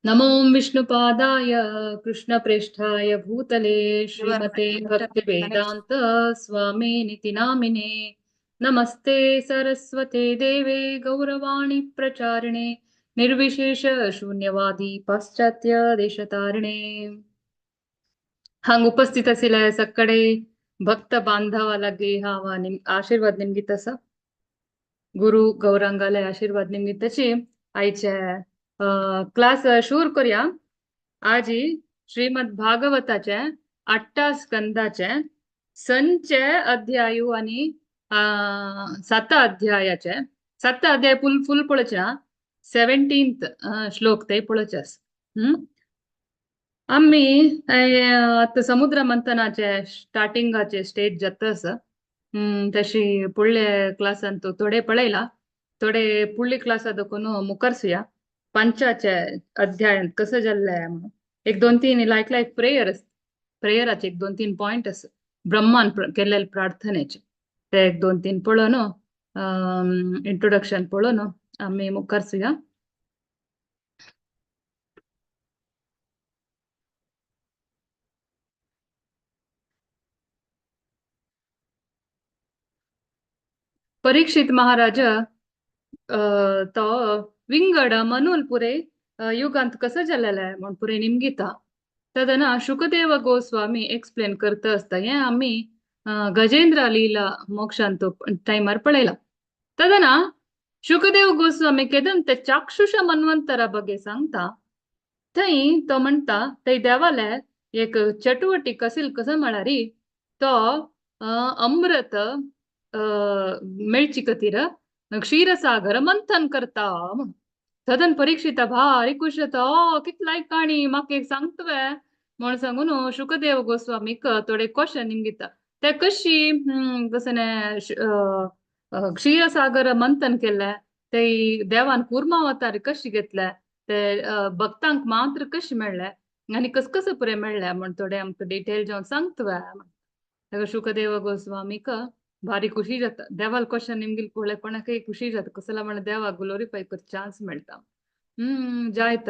नमो विष्णुपादाय कृष्णप्रेष्ठाय भूतले श्रीमते भक्तिवेदांत स्वामिनिति नामिने। नमस्ते सरस्वते देवे गौरवाणी प्रचारिणे निर्विशेष शून्यवादी पाश्चात्य देशतारिणे। ಹಂಗ ಉಪಸ್ಥಿತಸಿಲ ಸಕ್ಕಡೆ ಭಕ್ತ ಬಾಂಧವಾಲಗೆ ಹಾವ ನಿಮ್ आशीर्वाद निमगी तसा गुरु गौरांगाला आशीर्वाद निमगी तशी आईच्या क्लास शूर करूया। आजी श्रीमद भागवताचे 8 स्कंदाचे संचे अध्यायू आणि 7 अध्यायाचे 7 अध्याय फुल फुल पळचे ना 17th श्लोक ते पळचेस। आम्ही आता समुद्र मंथनाचे स्टार्टिंगाचे स्टेज जातस तशी पुढले क्लास अंतू थोडे पळयला थोडे पुढली क्लास अदकून मुकरसूया पंचाचे अध्याय कसं जाल्लंय म्हणून एक दोन तीन लायक प्रेयर प्रेयराचे एक दोन तीन पॉइंट अस ब्रह्मान केलेले प्रार्थनेचे ते एक दोन तीन पळोन इंट्रोडक्शन पळोन आम्ही मुकरसूया। परीक्षित महाराज तो विंगड मनूल पुरे युगांत कसं जाल्लेलं आहे म्हणून पुरे निमगीता तदना शुकदेव गोस्वामी एक्सप्लेन करत असता हे आम्ही गजेंद्र लीला मोक्षांत टाइमर पळयला तदना शुकदेव गोस्वामी केदन ते चाक्षुष मन्वंतरा बगे सांगता थंय तो म्हणता थंय देवाले एक चटवटीक आसिल कसं म्हळ्यार तो अमृत मेळची खातीर क्षीरसागर मंथन करता म्हणून सदन परीक्षिता भारी खुश जाता कितलाय काणी म्हाका एक सांगतवे म्हण सांगून शुकदेव गोस्वामीक थोडे क्वेश्चन निमगीता ते कशी क्षीरसागर मंथन केले ते देवान कुर्मावतार कशी घेतले ते भक्तांक मात्र कशी मेळ्ळे आनी कस कसं पुरे मेळ्ळे म्हण थोडे आमकां डिटेल जावन सांगतवे शुकदेव गोस्वामीक भारी खुशी जाता देवाल क्वेश्चन निमगील पळय कोणाकय खुशी जाता कसला म्हण देवा ग्लोरीफाय कर चान्स मेळटा। जायत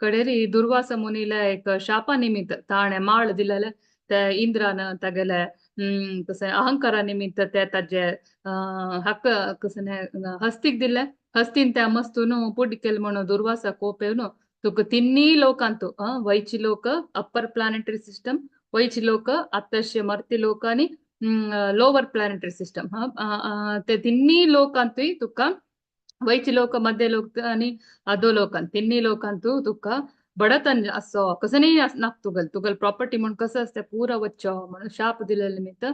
कडेरी दुर्वासा मुनीला एक शापा निमित्त ताणे माळ दिलेले ते इंद्रान तागेले कसे अहंकारा निमित्त ते ताजे हक्क कसने हस्तीक दिले हस्तीन त्या मस्तून पुड केल म्हणून दुर्वासा कोप येवन तुका तिन्नी लोकांतू वैची लोक अप्पर प्लॅनेटरी सिस्टम वैची लोक आत्तश्य मर्ती लोक आणि लोअर प्लॅनेटरी सिस्टम ते तिन्नी लोकांतूय तुका वैची लोक मध्य लोक आणि अधो लोकांत तिन्नी लोकांतू तुका बडतन असो कसं नाही नाक तुगल प्रॉपर्टी म्हणून कसं असते पुरा वच्चो म्हणून शाप दिलेले निमित्त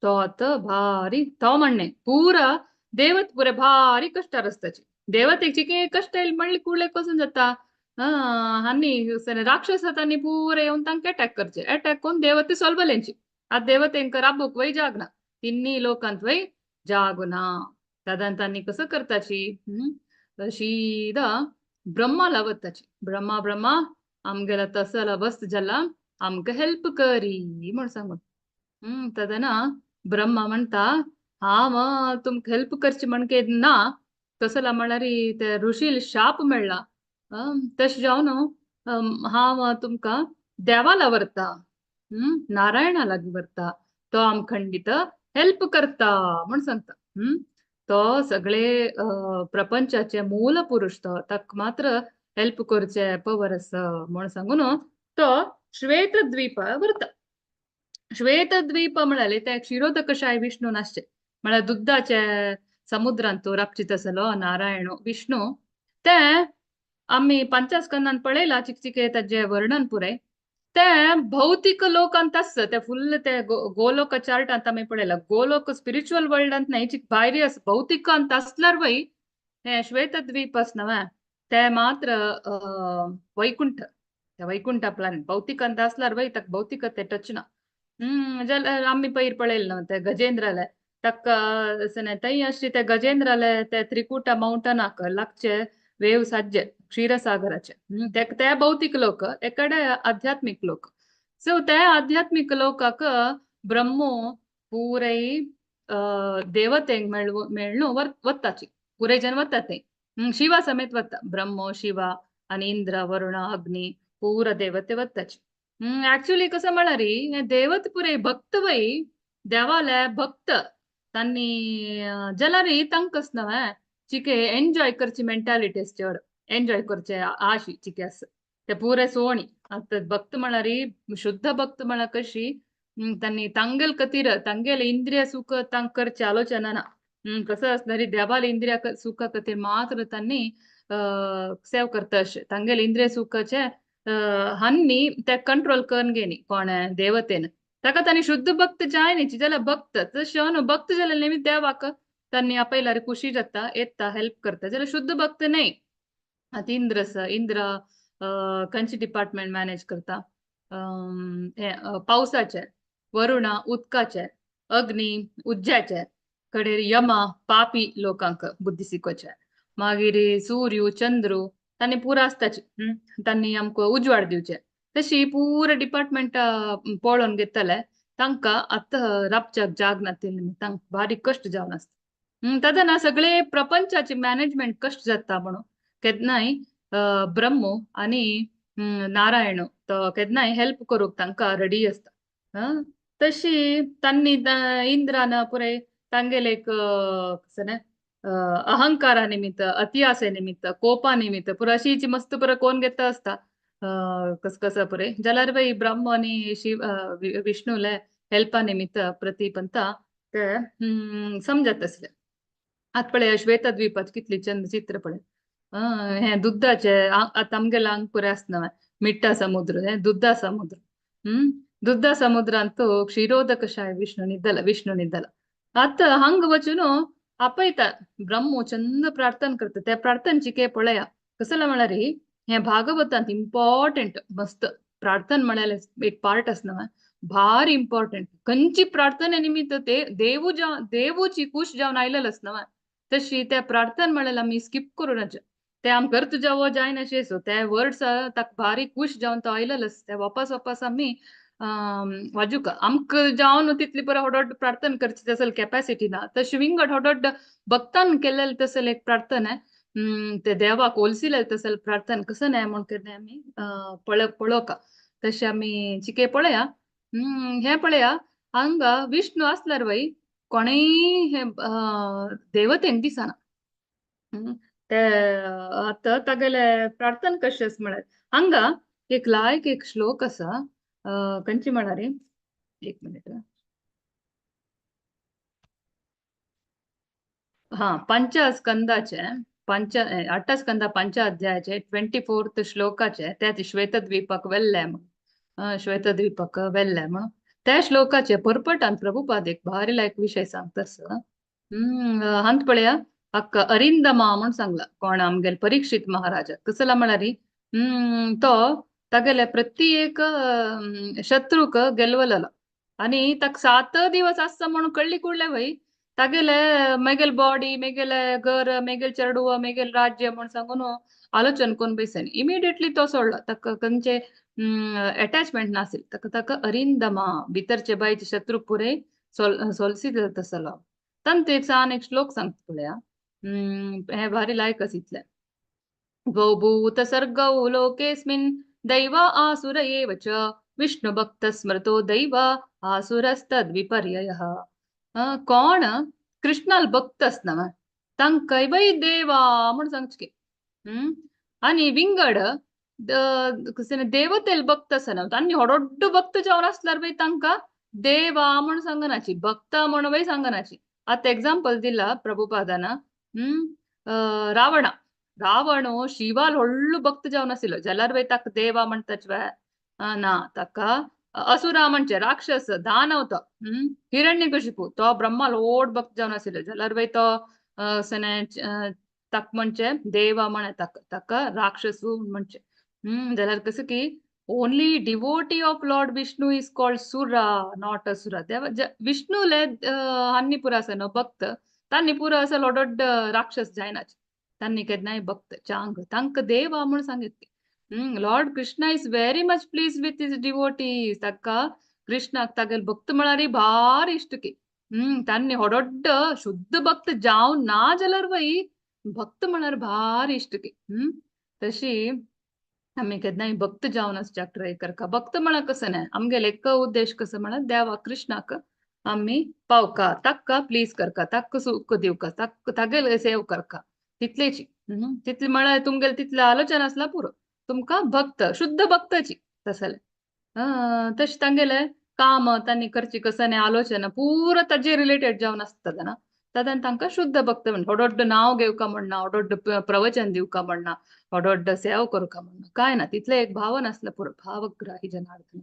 तो आता भारी तो म्हणणे पुरा देवत पुरे भारी कष्ट रस्त्याची देवतेची के कष्ट येईल म्हणली कुडले कसून जाता हानी राक्षस हातांनी पुरे येऊन तांकां अटॅक करचे अटॅक करून देवते सोलबलेंची आ देवतेंक राबूक वय जागना तिन्नी लोकांत वय जागुना तदांतांनी कसं करताची सीधा ब्रह्माला वताची ब्रह्मा ब्रह्मा आमगेला तसला बस्त जाला आमक हेल्प करी म्हण सांगून तदना ब्रह्मा म्हणता हा तुमक हेल्प करची म्हणके ना कसला म्हळ्यार ते ऋषील शाप मेळला तश जावन हांव तुमका देवाला व्हरता नारायणा लागी व्हरता तो आमखंडित हेल्प करता म्हण सांगता। तो सगळे प्रपंचाचे मूल पुरुष तो ताक मात्र हेल्प करचे पवर आसा म्हण सांगून तो श्वेतद्वीप व्हरता। श्वेतद्वीप म्हळ्यार ते क्षीरोदकशाय विष्णू नासचे म्हळ्यार दुधाचे समुद्रांत तो रापचित आसलो नारायण विष्णू ते आम्ही पंचस्कंदान पळयला चिकचिके ताजे वर्णन पुरे ते भौतिक लोकांत आसता ते फुल्ल ते गोलोक चार्टांत आमी पळयला गोलोक स्पिरिच्युअल वर्ल्डांत न्हय भायरी आसा भौतिकांत आसल्यार वय हे श्वेतद्वीप आसना ते मात्र वैकुंठ ते वैकुंठ प्लॅनेट भौतिकांत आसल्यार वय ताका भौतिक ते टच ना जाल्यार आमी पयर पळयलें न्हू ते गजेंद्राले ताका थंय अशें ते गजेंद्राले ते त्रिकुटा माउंटनाक लागचे वेव साजे क्षीरसागराचे ते भौतिक लोक एकडे आध्यात्मिक लोक सो ते आध्यात्मिक लोकाक ब्रह्मो पुरे देवतेंक मेळणू वत्ताची पुरे जन वता ते शिवा समेत वता ब्रह्मो शिवा आणि इंद्र वरुण अग्नी पूर देवते वत्ताची. ऍक्च्युली कसं म्हणारी हे देवत पुरे भक्त वय देवाला भक्त तांनी जलारी तंकस नव चिके एन्जॉय करची मेंटॅलिटी चड एन्जॉय करचे आशी चिके अस ते पुरे सोणी आता भक्त म्हणारी शुद्ध भक्त म्हणा कशी त्यांनी तांगेल कतीर तांगेल इंद्रिय सुख तांक करची आलोचना ना कसं असणारी देवाला इंद्रिय सुख कतीर मात्र त्यांनी सेव करता अशे तांगेल इंद्रिय सुखाचे हन्नी ते कंट्रोल करून घेणी कोण देवतेन ताका तांणी शुद्ध भक्त जाय न्ही जाल्यार भक्त तशें न्हू भक्त जाल्यार नेहमी देवाक तांणी आपयल्यार खुशी जाता येता हेल्प करता जाल्यार शुद्ध भक्त नाही आता इंद्र खंयचे डिपार्टमेंट मॅनेज करता पावसाचे वरुण उदकाचे अग्नी उज्ज्याचे कडेर यमा पापी लोकांक बुद्धी शिकोवचे मागीर सूर्य चंद्र तांणी पुरो आसताचे तांणी आमकां उजवाड दिवचे तशी पुरो डिपार्टमेंट पळोवन घेतले तांकां आतां राबच्याक जाग ना तांकां भारी कश्ट जावन आसता तादना सगळे प्रपंचाचे मॅनेजमेंट कश्ट जाता म्हणून केन्नाय ब्रह्मो आणि नारायण तो केन्नाय हेल्प करूंक तांकां रेडी असता तशी तांणी इंद्रान पुरे तांगेले एक अहंकारा निमित्त अतियासे निमित्त कोपा निमित्त पुरो अशीची मस्त पुरो कोण घेता असता कस कसं पुरे जाल्यार बाई ब्रह्म आणि शिव विष्णूले हेल्पा निमित्त प्रतिपंता ते समजत असले आत पळय श्वेतद्वीपात कितली चंद चित्र पळय हे दुधाचे आमगेला अंग पुरे आसना मिठा समुद्र हे दुधा समुद्र दुधा समुद्रांत क्षीरोदकशाय विष्णू निದ್ದला आत हंग वचून आपयता ब्रह्मो चंद प्रार्थना करता त्या प्रार्थनेची पळया कसला म्हळ्यार हे भागवतांत इम्पॉर्टंट मस्त प्रार्थना म्हळ्यार एक पार्ट असना भारी इम्पॉर्टंट खंयची प्रार्थने निमित्त ते देवूची खुश जावन आयलेलो असना तशी त्या प्रार्थना म्हळ्यार आमी स्किप करूनच ते आम करत जावो जायना सो ते वर्ड्स ताका भारी खुश जावन तो आयलेलो ते वापस आमी वाजूक आमकां जावन तितली पुरो हडोड प्रार्थना करची तसल कॅपॅसिटी ना तशी विंगड हडोड भक्तान केलेले तसल एक प्रार्थना ते देवाक ओलसिले तसल प्रार्थना कसं नाही म्हण केन्ना आमी पळोवका तशें आमी चिके पळया हे पळया हांगा विष्णू असल्यार वय कोणेय हे देवतेक दिसना ते आता तागेले प्रार्थना कशी आसा म्हळ्यार हांगा एक श्लोक आसा खंयची म्हळ्यार एक मिनिट पंचस्कंदाचे अट्टस्कंदा पंच अध्यायाचे 24th श्लोकाचे ते श्वेतद्वीपाक वेल्ले श्वेतद्वीपाक वेल्ले म्हणून त्या श्लोकाचे परपटान प्रभुपाद एक भारी लायक विषय सांगतास हांत पळया अक्क अरिंदमा म्हण सांगला कोण आमगेल परीक्षित महाराजा कसला म्हळ्यार तो तागेले प्रत्येक शत्रूक गेलवलेलो आणि ताका 7 दिवस आसता म्हणून कळली कुडले वय तागेले मेगेल बॉडी मेगेले घर मेगेल चेडूं मेगेल राज्य म्हण सांगून आलोचन कोन बैसन इमिडिएटली तो सोडला ताका खंयचे अटॅचमेंट नासिल ताका अरिंदमा भितरचे बायचे शत्रू पुरे सोलसी तसलो तांत एक श्लोक सांगता पळया हे भारी लायक इतले द्वौ भूत सर्गौ लोकेस्मिन् दैव आसुर एव च विष्णु भक्त स्मृतो दैव आसुरस्तद्विपर्ययः कोण कृष्णाल भक्त असना तांकां बाई देवा म्हण सांगचे आणि विंगड देवतेल भक्त असना तांणी हडोड्ड भक्त जावन आसल्यार बाई तांकां देवा म्हण सांगनाची भक्त म्हण बाई सांगनाची आता एग्जाम्पल दिला प्रभुपादाना रावण शिवाल व्हडलो भक्त जावन आशिल्लो जाल्यार बाई ताका देवा म्हणटाच ना ताका असुरा म्हणचे राक्षस दानव तो हिरण्यकशिपू तो ब्रह्मा लोड भक्त जावन आशिल्लो जाल्यार बाई तो ताक म्हणचे देवा म्हणे ताका राक्षसू म्हणचे जाल्यार कसं की only devotee of Lord Vishnu is called सुरा नॉट असुरा विष्णूले हान्नी पुरा आसा न्हू भक्त तांणी पुरो असो लोडोड राक्षस जायनाच तांणी केन्नाय भक्त चांग तांकां देवा म्हूण सांगितले Lord Krishna is very much please with his devotees ताका कृष्णाक तागेले भक्त म्हळ्यार भारी इश्ट की तांणी हडोड्ड शुद्ध भक्त जावन ना जाल्यार बाई भक्त म्हळ्यार भारी इश्ट की तशी आम्ही केन्नाय भक्त जावन वचपाक ट्राय करता. भक्त म्हळ्यार कसं न्हय, आमगेलो एक उद्देश कसो म्हळ्यार देवा कृष्णाक आमी पावका, ताका प्लीज करता, ताका सूख दिवका, तागेले सेव करता. तितलेची. तितले म्हळ्यार तुमगेले तितलें आलोचन आसल्यार पुरो. तुमकां भक्त, शुद्ध भक्तची तसले. तशें तांगेले काम तांणी करची कसं आलोचना पुरो ताजे रिलेटेड जावन आसतलें ना. तातूंत तांकां शुद्ध भक्त म्हणटा. व्हडोड्ड नांव घेवका म्हणना, व्हडोड्ड प्रवचन दिवका म्हणना, व्हडोड्ड सेव करता म्हणना, कांय ना. तितले एक भावन आसलें पुरो. भावग्राही जनार्दन.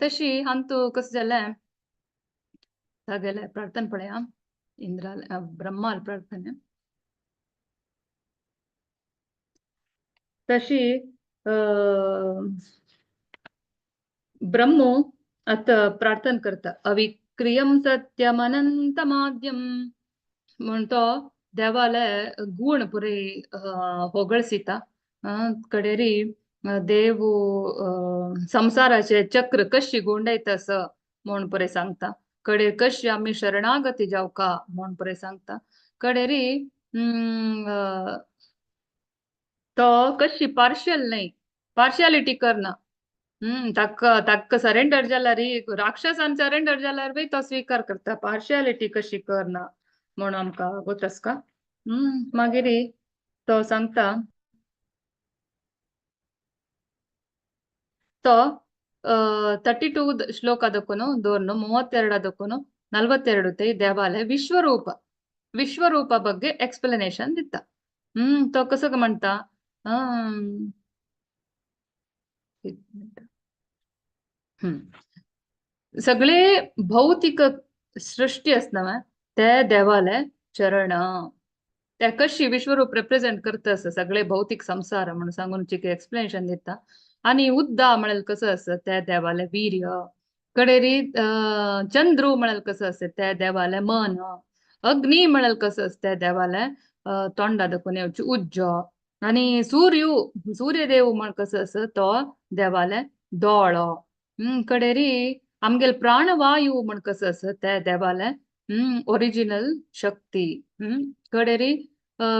तशी हांतू कसं जालें, तागेले प्रार्थना पळया. इंद्राल ब्रह्माल प्रार्थना. तशी अ, ब्रह्मो आत प्रार्थना करता. अविक्रियम सत्यमनंतमाद्यम म्हणतो देवाले गुण पुरे होगळसिता. कडेरी देव संसाराचे चक्र कशी गुंडयतस म्हूण पुरे सांगता. कडे कशी आम्ही शरणागती जावका म्हूण पुरे सांगता. कडेरी तो कशी पार्शियल नाही, पार्शियालिटी करना. ताका सरेंडर जाल्यार राक्षसान सरेंडर जाल्यार बी तो स्वीकार करता. पार्शियालिटी कशी करना म्हूण आमकां गोतसका. मागीर तो सांगता तो 32 ಶ್ಲೋಕ ಅದಕ್ಕೂನು ದೋರ್ನು 32 ಅದಕ್ಕೂನು 42 ತೈ ದೇವಾಲಯ ವಿಶ್ವರೂಪ ಬಗ್ಗೆ एक्सप्लेनेशन दिता. तो कसं म्हणता, एक मिनिट. सगळे भौतिक सृष्टी असना ते देवालय चरण त्या कशी विश्वरूप रिप्रेझेंट करता असं सगळे भौतिक संसार म्हणून सांगून चिके एक्सप्लेनेशन दिता. आणि उद्दा म्हणाल कसं असं त्या देवालय वीर्य. कडेरी चंद्रू म्हणाल कसं असं त्या देवालय मन. अग्नी म्हणाल कसं असं त्या देवालय तोंडा दाखवून येवची उज्ज. आणि सूर्यदेव म्हण कसं असं तो देवालय दोळो. कडेरी आमगेल प्राणवायू म्हण कसं असं त्या देवालय ओरिजिनल शक्ती. कडेरी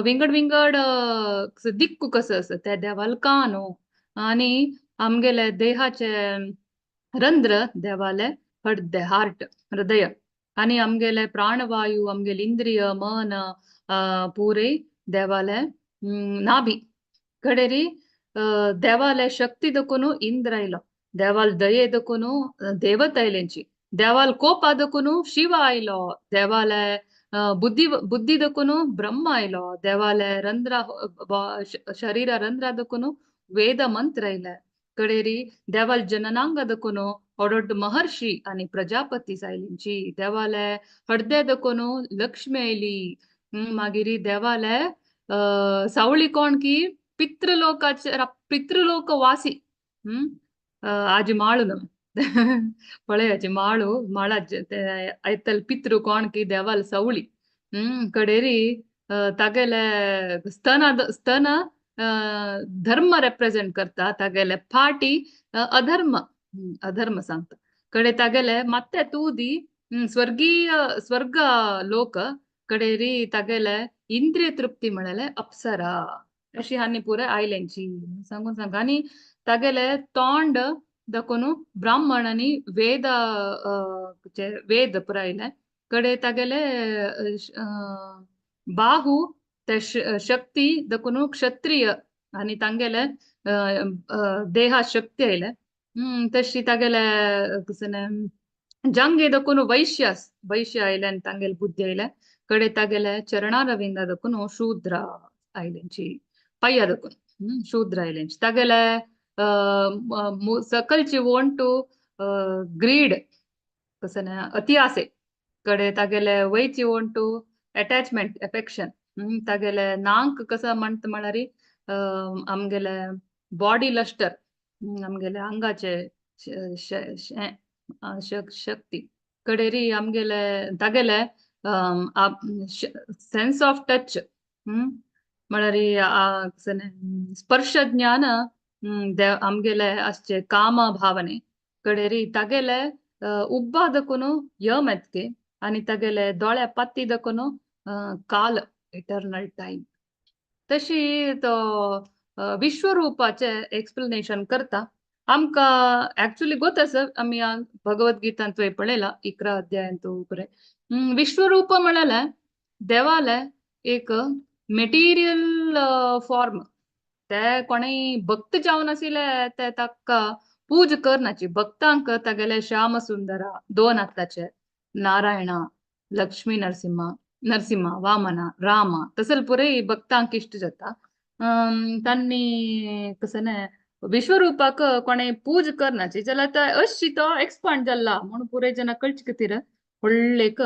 विंगड विंगड दिक्कू कसं असं त्या देवाल कानो. आणि आमगेले देहाचे रंध्र देवालय हार्ट हृदय. आणि आमगेले प्राणवायू आमगेले इंद्रिय मन पुरे देवालय नाभी. कडेरी देवालय शक्ती दಕ್ಕೂನು ಇಂದ್ರ ಇಲ್ಲ. देवाल दये दಕ್ಕೂನು देवता इलेंची. देवाल कोप दಕ್ಕೂನು शिव आयलो. देवालय बुद्धी दಕ್ಕೂನು ब्रह्म आयलो. देवालय रंध्र शरीर रंध्र दಕ್ಕೂನು वेद मंत्र आयले. कडेरी देवाल जननांग दಕ್ಕೂನು ओडोड महर्षी आणि प्रजापती सायलींची. देवालय हृदय दಕ್ಕೂನು लक्ष्मी आयली. मागिरी देवालय सावळी कोण की पितृलोक वासी. आजी माळू पळयाची माळा ऐतल पितृ कोण की देवाल सावळी. कडेरी तागेले स्तन धर्म रिप्रेझेंट करता. तागेले फाटी अधर्म सांगता. कडे तागेले ಮತ್ತೆ तूदी स्वर्ग लोक. कडेरी तागेले इंद्रिय तृप्ती म्हणाले अप्सरा. अशी हानी पुरे आयल्यांची सांगून सांगा. आणि तागेले तोंड दाखोवन ब्राह्मण आणि वेद पुरो आयले. कडे तागेले बाहू ते शक्ती दाखोवन क्षत्रिय आणि तांगेले देहा शक्ती आयले. तशी तागेले जंगे दाखोवन वैश्य आयले आणि तांगेले बुद्धी आयले. कडे तागेले चरणारविंद दाखोवन शूद्र आयल्यांची. पाय्या दाखोवन शूद्र आयल्यांची. तागेले सकलची वॉन्ट टू ग्रीड कसं अति आसे. कडे तागेले वयची वॉन्ट टू अटॅचमेंट अफेक्शन. तागेले नांक कसं म्हणत म्हळ्यार आमगेले बॉडी लस्टर आमगेले अंगाचे शक्ती. कडेरी आमगेले तागेले सेन्स ऑफ टच म्हळ्यार स्पर्श ज्ञान आमगेले असचे काम भावने. कडेरी तागेले उब्बा दಕ್ಕೂನು यम एतके. आणि तागेले दोळ्या पाती दಕ್ಕೂನು काल इटर्नल टाइम. तशी तो विश्वरूपाचे एक्सप्लेनेशन करता आमकां ऍक्च्युली गोत आसा आमी भगवद्गीतांत थंय पळयला 11 अध्यायांत उपरे विश्वरूप म्हळ्यार देवाले एक मेटिरियल फॉर्म ते कोणेय भक्त जावन आशिल्ले ते ताका पूज करनाची भक्तांक तागेले श्याम सुंदरा 2 हाताचे नारायणा लक्ष्मी नरसिंहा वामना रामा तसल पुरय भक्तांक इष्ट जाता तांणी कसं विश्वरूपाक कोणे पूज करनाची जाल्यार अशी तो एक्सपांड जाला म्हणून पुरे जन कळचे खातीर व्हडलेक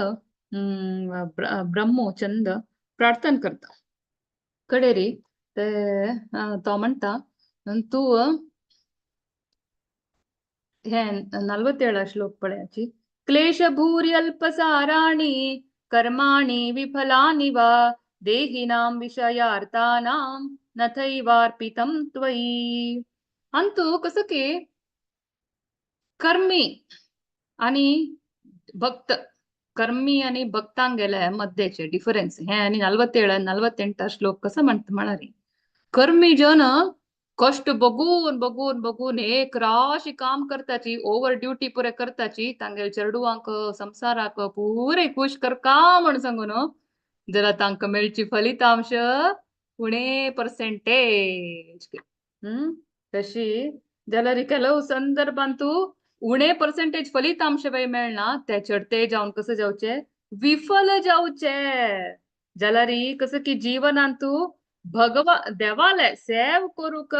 ब्रह्मो चंद प्रार्थना करता कडेरी ते तो म्हणटा तूं हे 47 श्लोक पळयाची क्लेशभूर्यल्पसाराणि कर्माणि विफलानि वा देहिनां विषयार्थानां नथैवार्पितं त्वयि अंतु कसं की कर्मी आणि भक्त कर्मी आणि भक्तांगेले मध्येचे डिफरन्स हे आणि 47 48 श्लोक कसं म्हणारी कर्मी जन कष्ट बघून बघून बघून एक राशी काम करताची ओव्हर ड्युटी पुरे करताची तांगेल चेडूवांक संसाराक पुरे खुश करका म्हण सांगून जाल्यार तांकां मेळची फलितांश उणे पर्सेंटेज तशी जाल्यार केलो संदर्भांत तूं उणे पर्सेंटेज फलितांश बाई मेळना ते चढते जावन कसं जावचे विफल जावचे जाल्यार कसं की जीवनांत तूं देवाले सेव करूक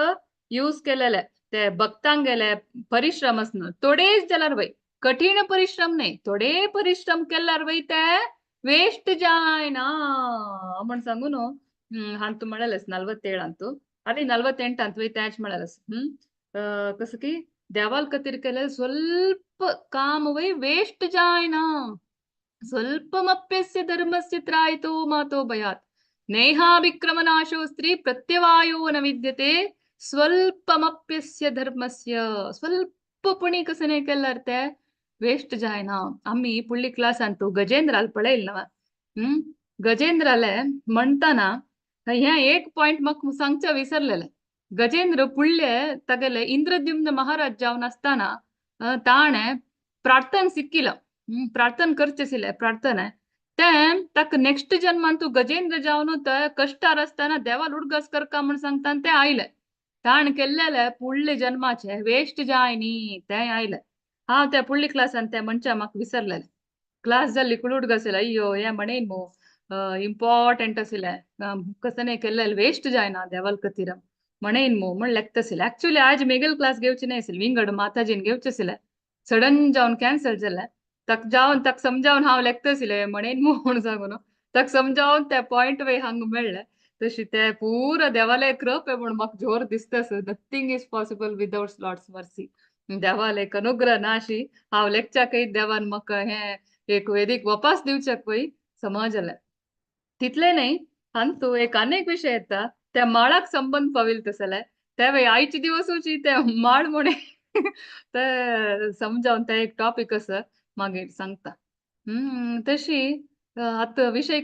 यूज केलेले ते भक्तांक गेले परिश्रम असणं थोडेच जाल्यार वय कठीण परिश्रम नाही थोडे परिश्रम केल्यार वय ते वेस्ट जायना म्हण सांगून हांतू म्हळेलेस 47 हांतू आनी 48 वय तेच म्हळेलेस कसं की देवाल खातीर केले स्वल्प काम वय वेस्ट जायना स्वल्पमप्यस्य धर्मस्य त्रायतो मातो भयात् नेहाभिक्रमनाशो स्त्री प्रत्यवायो न विद्यते स्वल्पमप्यस्य धर्मस्य स्वल्पपुणी कसं नाही केल्यार ते वेस्ट जायना आम्ही पुढली क्लास आणतो गजेंद्राल पळयल ना गजेंद्राले म्हणताना हे एक पॉइंट म्हाका सांगचे विसरलेले गजेंद्र पुढले तागेले इंद्रद्युम्न महाराज जावन आसताना ताणे प्रार्थना सिक्किलं प्रार्थना करचे आशिल्ले प्रार्थना तक नेक्स्ट जन्मान तू गजेंद्र जावन कष्टार असताना देवाल उडगस करका म्हण सांगता ते आयले ताण केल्लेले पुढले जन्माचे वेस्ट जाय न्ही ते आयले हांव त्या पुढली क्लासान त्या मनशा म्हाका विसरलेले क्लास जाल्ली कुड उडगस अय्यो हे म्हणेन मो इम्पॉर्टंट आशिल्ले कसं नाही केल्लेले वेस्ट जायना देवाल खातीर म्हणेन मो म्हण लेखता आशिल्ले ऍक्च्युली आज मेगल क्लास घेवची न्ही आशिल्ली विंगड माताजीन घेवचे आशिल्ले सडन जावन कॅन्सल जाले तक जावन तक समजावन हांव लेखता आशिल्ले म्हणेन म्हूण सांगून तक समजावन ते पॉइंट वे हांगा मेळ्ळे तशी ते पुरो देवाले कृप आहे म्हूण म्हाका जोर दिसता nothing is possible without Lord's mercy देवाले एक अनुग्रह नाशी हांव लेखच्याकय देवान म्हाका हे एक वेदीक वपास दिवच्याक पळय समजले तितले न्ही हांतू एक अनेक विषय येता त्या माळाक संबंध पाविल्त आसले ते आयचे दिवसूची ते माळ म्हणे ते समजावन ते एक टॉपिक आसा मागीर सांगता तशी आता विषय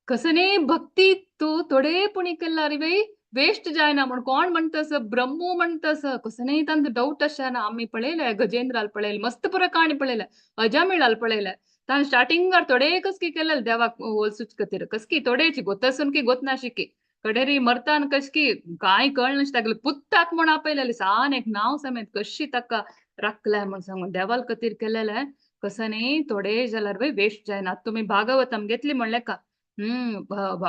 कसं नाही भक्ती तू थोडेपणी केल्यार बाई वेस्ट जायना म्हण कोण म्हणतस ब्रह्मू म्हणतस कसं नाही तांचं डाऊट अशा ना आम्ही पळयले गजेंद्राल पळयले मस्त पुरा काणी पळयले अजामिळाल पळयले ताण स्टार्टिंगार थोडे कसकी केलेले देवाक ओलसूच खातीर कसकी थोडेची गोतसून की गोत नाशिकी कडेरी मरतान कसकी कांय कळनाशी तागेले पुत्ताक म्हण आपयलेले सान एक नाव समेत कशी ताका राखले म्हण सांगून देवाल खातीर केलेले कसं नाही थोडे जाल्यार बाई वेस्ट जायना तुम्ही भागवतम घेतली म्हणले का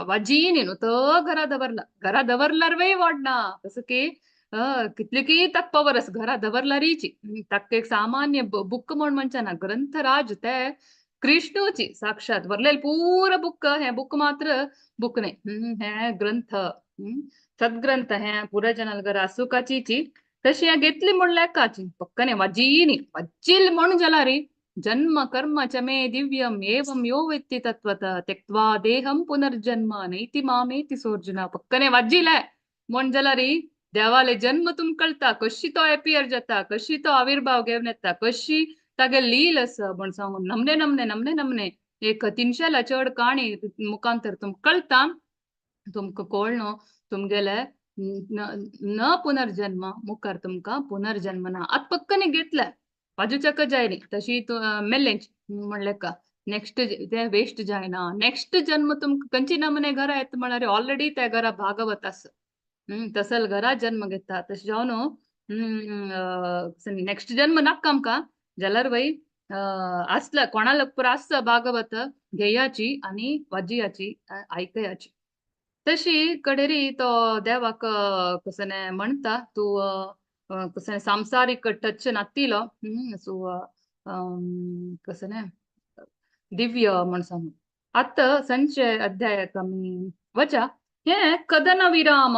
वाजी न्ही तो घरा दवरल्यार वय वाडना कसं की कितले की तक पवरस घरा दवरल्यारीची तक एक सामान्य बुक म्हण म्हणच्याना ग्रंथराज ते कृष्णूची साक्षात वरलेल पूर बुक हे बुक मात्र बुक नाही हे ग्रंथ सद्ग्रंथ हे पुरा जनाल घरा सुखाची तशी हे घेतली म्हणल्या काची पक्कने वाजीनी वज्जिल म्हण जाला री जन्म कर्म च मे दिव्यम एवं यो वेत्ति तत्वतः त्यक्त्वा देहम पुनर्जन्म नैति मामेति सोर्जुना पक्कने वाजिले म्हण जाला री देवाले जन्म तुम कळता कशी तो एपियर जाता कशी तो आविर्भाव घेवन येता कशी तागे लील आसा म्हण सांगून नमने नमने नमने नमने एक 300 चड काणी मुखांतर तुम कळता तुमकां कळनो तुमगेले न पुनर्जन्म मुखार तुमका पुनर्जन्म ना आत पक्कने घेतलं बाजूच्या जायनी तशी तू मेल्लेंच म्हणले का नेक्स्ट ते वेस्ट जायना नेक्स्ट जन्म तुमका कंची नमने घरा येत म्हणारे ऑलरेडी त्या घरा भागवत अस तसल घरा जन्म घेता तसे जाऊन नेक्स्ट जन्म नाक आमका जाल्यार वय असलं कोणाला पुरा असं भागवत घेयाची आणि वाजियाची ऐकयाची तशी कडेरी तो देवाक कसने म्हणता तू कसने सांसारिक टच नातिलो सो कसने दिव्य म्हण सांगू आता संचय अध्याय कमी वचा हे कदन विराम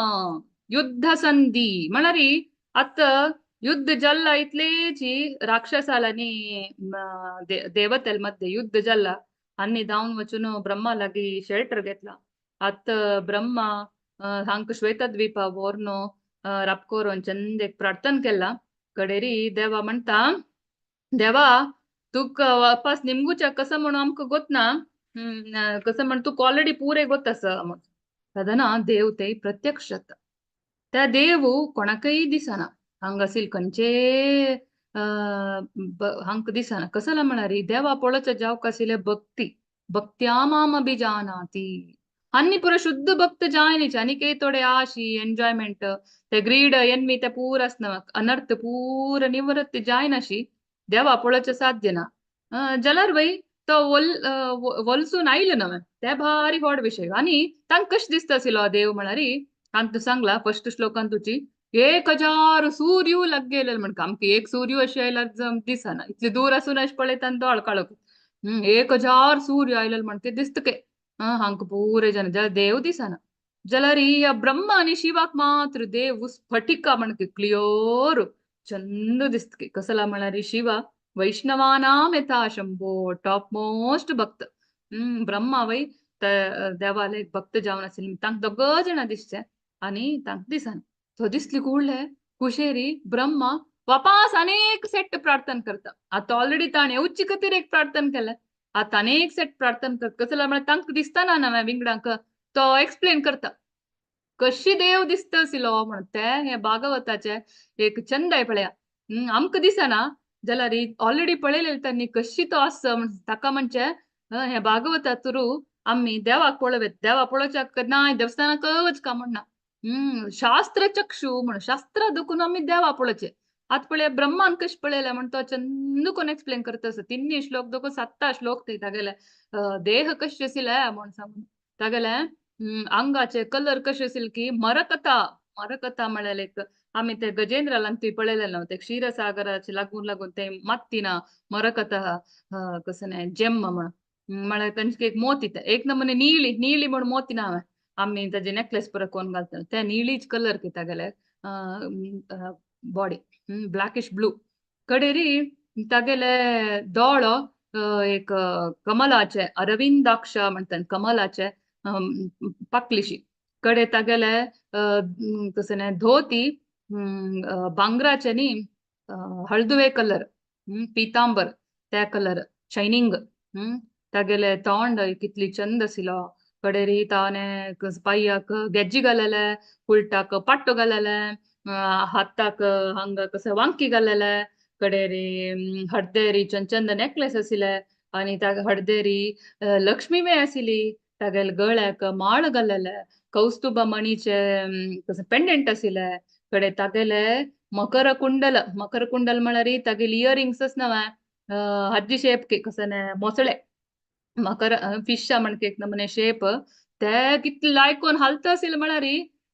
युद्ध संधी म्हणारी आता युद्ध जल्ला इतलेची राक्षसालानी देवतेल मध्ये युद्ध जल्ला आणि धावून वचून ब्रह्मा लागी शेल्टर घेतला आता ब्रह्मा हांक श्वेतद्वीपा वोरनो रापकोरून चंद एक प्रार्थना केला कडेरी देवा म्हणता देवा तुक वापस निमगुच्या कसं म्हणून आमक गोतना कसं म्हण तू ऑलरेडी पुरे गोतस तदना देव ते प्रत्यक्ष त्या देव कोणाकही दिसना हांग असेल खंयचे हांक दिसना कसला म्हणारी देवा पळोच जावक आशिल्ले भक्ती भक्त्यामाम अभिजानाती अन्नी पुरा शुद्ध भक्त जायनीच आनीक थोडे आशी एन्जॉयमेंट ते ग्रीड एन्मी ते पूर असना अनर्थ पूर निवृत्त जायनाशी देवा पळोच साध्य ना जाल्यार वय तो वलसून आयलो ना ते भारी व्हड विषय आणि तांक कश दिसता आशिल्लो देव म्हणारी आमक सांगला फर्स्ट श्लोकान तुची 1000 सूर्य लागेले म्हणका आमक एक सूर्य अशें आयल्यार दिसना इतले दूर असून अशें पळयता दोळ काळोख 1000 सूर्य आयले म्हणके दिसतके हांक पुरे जन जाल्यार देव दिसना जाल्यार ही ब्रह्मा आणि शिवाक मात्र देव स्फटिका म्हणके क्लियर चंद दिसतके कसला म्हणारी शिवा वैष्णवानाम यथा शंभो टॉप मोस्ट भक्त ब्रह्मा वय देवाला एक भक्त जावन आशिल्ले तांक दोग जाणां दिसचे आणि तांक दिसना तो दिसली कुडले कुशेरी ब्रह्मा वापास अनेक सेट प्रार्थना करता आता ऑलरेडी ताणे उच्च खातीर एक प्रार्थना केल्या आता अनेक सेट प्रार्थना करता कसला म्हळ्यार तांक दिसतना ना विंगडांक तो एक्सप्लेन करता कशी देव दिसता आशिल्लो म्हणून ते हे भागवताचे एक छंद आहे पळया आमक दिसना जाल्यार ऑलरेडी पळयलेले त्यांनी कशी तो आस ताका म्हणचे हे भागवता थ्रू आम्ही देवाक पळोवेत देवा पळोवच्या ना देवस्थानाक वचका म्हणना शास्त्र चक्षु म्हण शास्त्र दुखून आम्ही देवा पळोवचे आत पळय ब्रह्मान कश पळयले म्हण तो चंद कोण एक्सप्लेन करता असं 3 श्लोक देखो 7 श्लोक ते तागेले देह कशे आशिल्ले म्हण सांगून तागेले अंगाचे कलर कशे आशिल्ले की मरकथा मरकथा म्हळ्यार एक आम्ही ते गजेंद्राला ती पळयले ना ते क्षीरसागराचे लागून ते मातीना मरकथा कसं नाही जेम म्हण म्हळ्यार तांचे एक मोती एक नमुने नीळी नीळी म्हण मोती ना आम्ही त्याचे नेकलेस पुरा कोण घालता त्या निळीच कलर की तागेले बॉडी ब्लॅकिश ब्लू कडेरी तागेले दोळो एक कमलाचे अरविंदाक्ष म्हणतात कमलाचे पाकलीशी कडे तागेले कसं नाही धोती बांगराचे नी हळदुवे कलर पितांबर त्या कलर शायनिंग तागेले तोंड कितली चंद आशिल्लो कडेरी ताने पायाक गेज्जी घालेले उलटाक पाट्टो घालेले हाताक हांग कसं वांकी घालेले कडेरी हळदेरी चंद नेकलेस आशिल्ले आणि त्या हळदेरी लक्ष्मी बी आशिल्ली तागेले गळ्याक माळ घालेले कौस्तुभ मणीचे कसं पेंडेंट आशिल्ले कडे तागेले मकर कुंडल म्हळ्यार तागेली इयरिंग्स नवा हज्जी शेप के कसं मोसळे मकर फिशा म्हणके एक नमुने शेप ते कितले लायकोन हालता आशिल्ले म्हळ्यार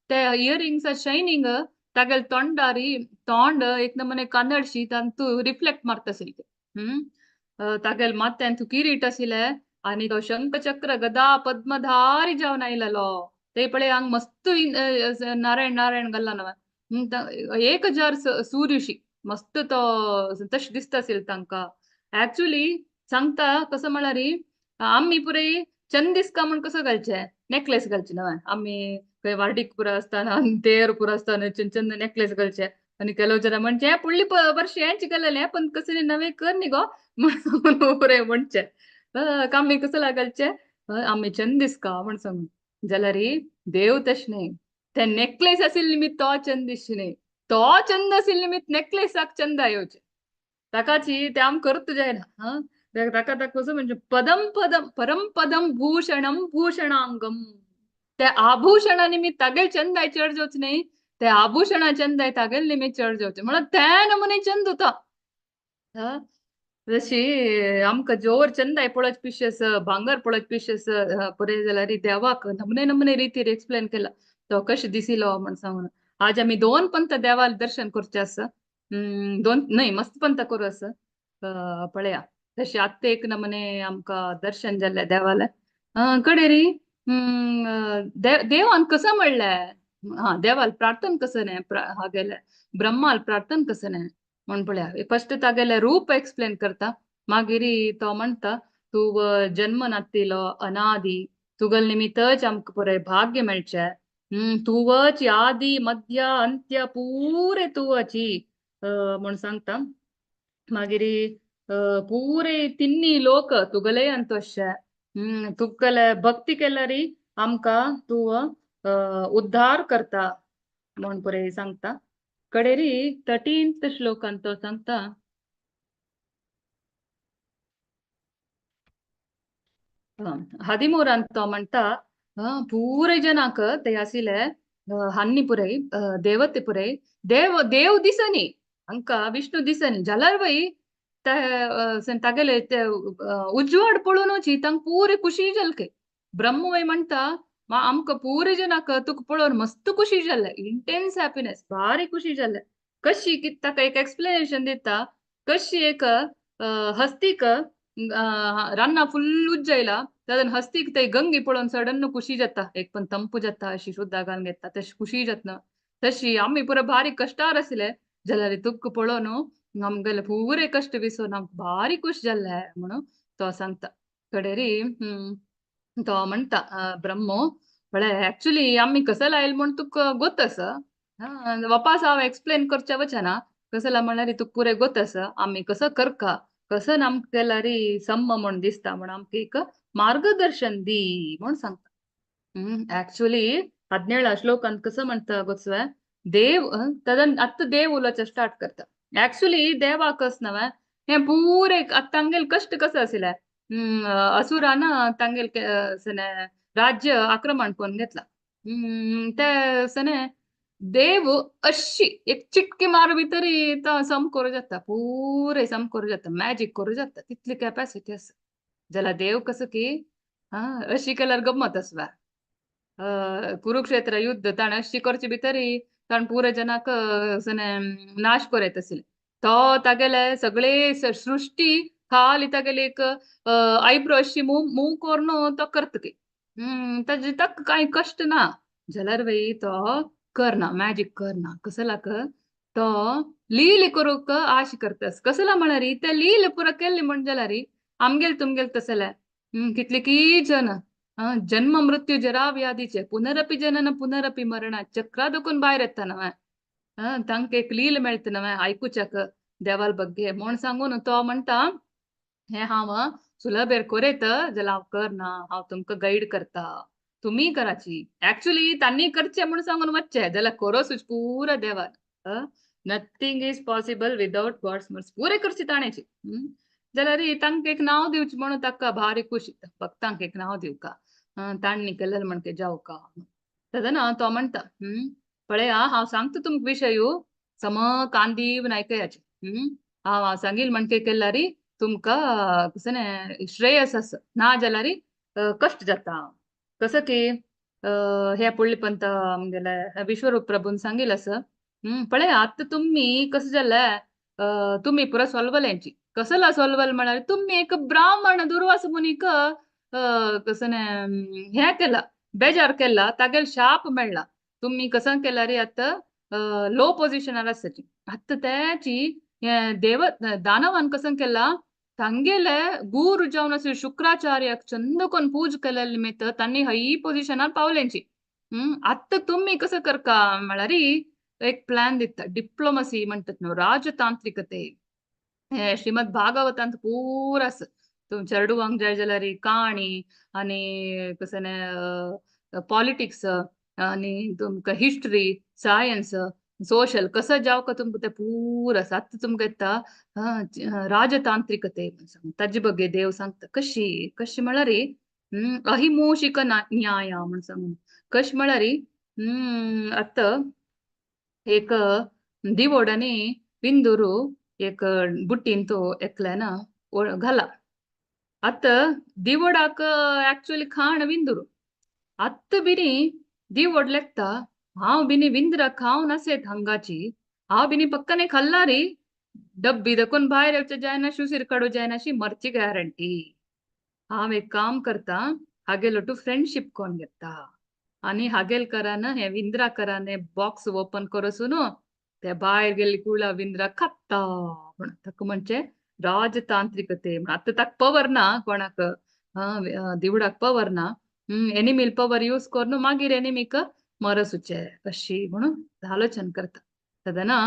ते इयरिंग्स शायनिंग तागेले तोंडारी तोंड एक नमुने कानडशी तांतू रिफ्लेक्ट मारता आशिल्ले तागेले माथ्यान तू किरीट आशिल्ले आणि तो शंखचक्र गदा पद्मधारी जावन आयलेलो ते पळय हांग मस्त नारायण नारायण घाल्ला नवा 1000 सूर्यशी मस्त तो तश दिसता आशिल्लो तांकां ऍक्च्युअली सांगता कसं म्हळ्यार आम्ही पुरे चंद दिसका म्हण कसं घालचे नेकलेस घालचे ना आम्ही खंय वार्डीक पुरा आसतना तेर पुरा आसतना चंद नेकलेस घालचे आणि केलो जरा म्हणजे पुडली वर्ष यांची घालले पण कसं नवे कर न्ही गो म्हणून पुरे म्हणचे आम्ही कसं घालचे आम्ही चंद दिसका म्हण सांगून जाल्यार देव तश न्ही ते नेकलेस आशिल्ली निमित तो चंद दिसची तो चंद आशिल्ली निमित नेकलेसाक चंद येवचे ताकाची ते आम करत जायना हा ताका कसं म्हणजे पदम पदम परम पदम भूषणम भूषणांगम ते आभूषणा निमित्त तागेल चंद आहे चढ जावच नाही ते आभूषणा चंद आहे तागेल निमित्त चढ जावचे म्हणून त्या नमुने चंद होता हा जशी आमकां जोर चंद आहे पळत पिशेस भांगर पळत पिशेस पळय जाल्यार देवाक नमने नमने रितीर एक्सप्लेन केला तो कशें दिसिलो म्हण सांगून आज आमी दोन पंथ देवाल दर्शन करचे आसा दोन न्हय मस्त पंथ करूं आसा पळया तशें आत्ता एक नमने आमकां दर्शन जाल्ले देवाले कडेरी देवान कसं म्हणलें हा देवाल प्रार्थना कसं न्ही हागेले ब्रह्माल प्रार्थना कसं न्ही म्हण पळया फर्स्ट तागेले रूप एक्सप्लेन करता मागीर तो म्हणता तू जन्म नातिलो अनादी तुगल निमित्तच आमकां पुराय भाग्य मेळचें तुवच आदी मध्य अंत्य पुरे तुवची म्हण सांगता मागीर पुरे तिन्नी लोक तुगले अंतोशे तुगले भक्ती केल्यारी आमकां तू उद्धार करता म्हण पुरे सांगता कडेरी 13th श्लोकान तो सांगता 13 तो म्हणता पूरे जनाक ते आसिले हन्नी पुरय देवते पुरय देव देव दिसनी अंका विष्णू दिसनी जाल्यार वय तागेले ते उजवाड पळोवनूच तांक पुरे खुशी जालके ब्रह्म वय म्हणता आमकां पुरे जनाक तुका पळोवन मस्त खुशी जाल्ले इंटेन्स हॅपीनेस भारी खुशी जाल्ले कशी कित ताका एक एक्सप्लेनेशन दिता कशी एक हस्तीक रान्ना फुल्ल उज्जयला दादन हस्तीक ते गंगी पळोवन सडन खुशी जाता एक पण तंपू जाता अशी सुद्दां घालून घेता तशी खुशी जातना तशी आम्ही पुरो भारी कश्टार आसले जाल्यार तुका पळोवन आमगेले पुरे कश्ट विसरून आमकां भारी खुश जाल्ले म्हणून तो सांगता कडेरी तो म्हणता ब्रह्मो म्हळ्यार एक्चुअली आम्ही कसं लायल म्हण तुका गोत आसा वापस हांव एक्सप्लेन करचे वचना कसं म्हळ्यार तुका पुरे गोत आसा आम्ही कसं करका कसं आमकां केल्यार सम्म म्हण दिसता म्हण आमकां एक मार्गदर्शन दी म्हण सांगता ऍक्च्युअली 17 श्लोकांत कसं म्हणता गोत्सवे देव तदन आत्ता देव उलोवचे स्टार्ट करता ऍक्च्युअली देवाकच नवे हे पुरे तांगेल कष्ट कसं आशिल्ले असुरान तांगेल राज्य आक्रमण करून घेतला ते सने देव अशी एक चिटकी मार भितरी तो सम करूं जाता पुरे सम करूं जाता मॅजिक करूं जाता तितली कॅपॅसिटी आसा जाल्यार देव कसं की अशी केल्यार गंमत आसवा कुरुक्षेत्र युद्ध ताण अशी करचे भितरी ताण पुरे जनाक नाश करत आशिल्ले तो तागेले सगळे सृष्टी खाली तागेले एक आयब्रो अशी मूव करून तो करतकी ताजे ताका कांय कष्ट ना जाल्यार वय तो करना मॅजिक करना कसलाक तो लील करूक आश करतास कसला म्हळ्यार ते लील पुरो केल्ली म्हण जाल्यार आमगेल तुमगेल तसले कितले की जन जन्म मृत्यू जरा व्याधीचे पुनरपि जनन पुनरपि मरण चक्रा दुखून भायर येता नवे तांकां एक लील मेळटा नवे आयकुच्याक देवाल बग्गे म्हण सांगून तो म्हणटा हे हांव सुलभेर कोरयत जाल्यार हांव करना हांव तुमकां गाईड करता तुम्ही कराची ऍक्च्युअली तांणी करचे म्हणून सांगून वचचे जाल्यार करोसूच पुरा देवान nothing is possible without God's mercy पुरे करची ताणेची जाल्यार तांकां एक नांव दिवचें म्हणून ताका भारी खुशी भक्तांक एक नांव दिवका तांणी केलेलें म्हणके जावका तदन तो म्हणटा पळया हांव सांगता तुमकां विशय सम कांदीव आयकयाचे हांव सांगिल म्हणके केल्यार तुमकां कसं श्रेयस आसा ना जाल्यार कष्ट जाता कसं की हे पडले पंत आमगेले विश्वरूप प्रभून सांगिल आसा पळया आत्ता तुम्ही कसं जाल्ले तुम्ही पुरो सोलवल्यांची कसला सोलवल म्हळ्यार तुम्ही एक ब्राह्मण दुर्वास मुनीक कसं हे केला बेजार केला तागेल शाप मेळ्ळा तुम्ही कसं केला रे आता लो पोझिशनार आसाची आत्ता त्याची देव दानवान कसं केला तांगेले गुरु जावन असे शुक्राचार्याक चंद कोण पूज केलेले निमित्त तांणी हई पोझिशनार पावल्यांची आत्ता तुम्ही कसं करका म्हळ्यार एक प्लॅन दिता डिप्लोमसी म्हणतात न्हू राजतांत्रिकते हे श्रीमद भागवतांत पूर आसा तुम चेडवांक जाय जाल्यार काणी आनी कसं पॉलिटिक्स आणि तुमकां हिस्ट्री सायन्स सोशल कसं जाव का तुमकां ते पूर आसा आतां तुमकां येता राजतांत्रिकते म्हण सांग ताजे बगे देव सांगता कशी कशी म्हळ्यार अहिमोशिक न्याय म्हण सांगून कशी म्हळ्यार आतां एक दिवोड आनी बिंदूरू एक बुट्टीन तो एकल्यान घाला आतां दिवोडाक एक्चुअली खाण बिंदूरू आत्ता बिनी दिवोड लेखता हांव बिनी विंदरा खावन आसेत हांगाची हांव बिनी पक्काने खाल्ला रे डब्बी दाखोवन भायर येवचें जायना शुसीर काडू जायना अशी मरची गॅरंटी हांव एक काम करता हागेलो टू फ्रेंडशिप कोण घेता आणि हागेलकरान हे विंद्राकरान हे बॉक्स ओपन करसून ते भायर गेल्ली कुळा विंद्रा खाता म्हण ताका म्हणचे राजतांत्रिकते आतां ताका पवर ना कोणाक दिवडाक पवर ना एनिमील पवर यूज करून मागीर एनिमीक मरसूचे अशी म्हणून आलोचन करता सदना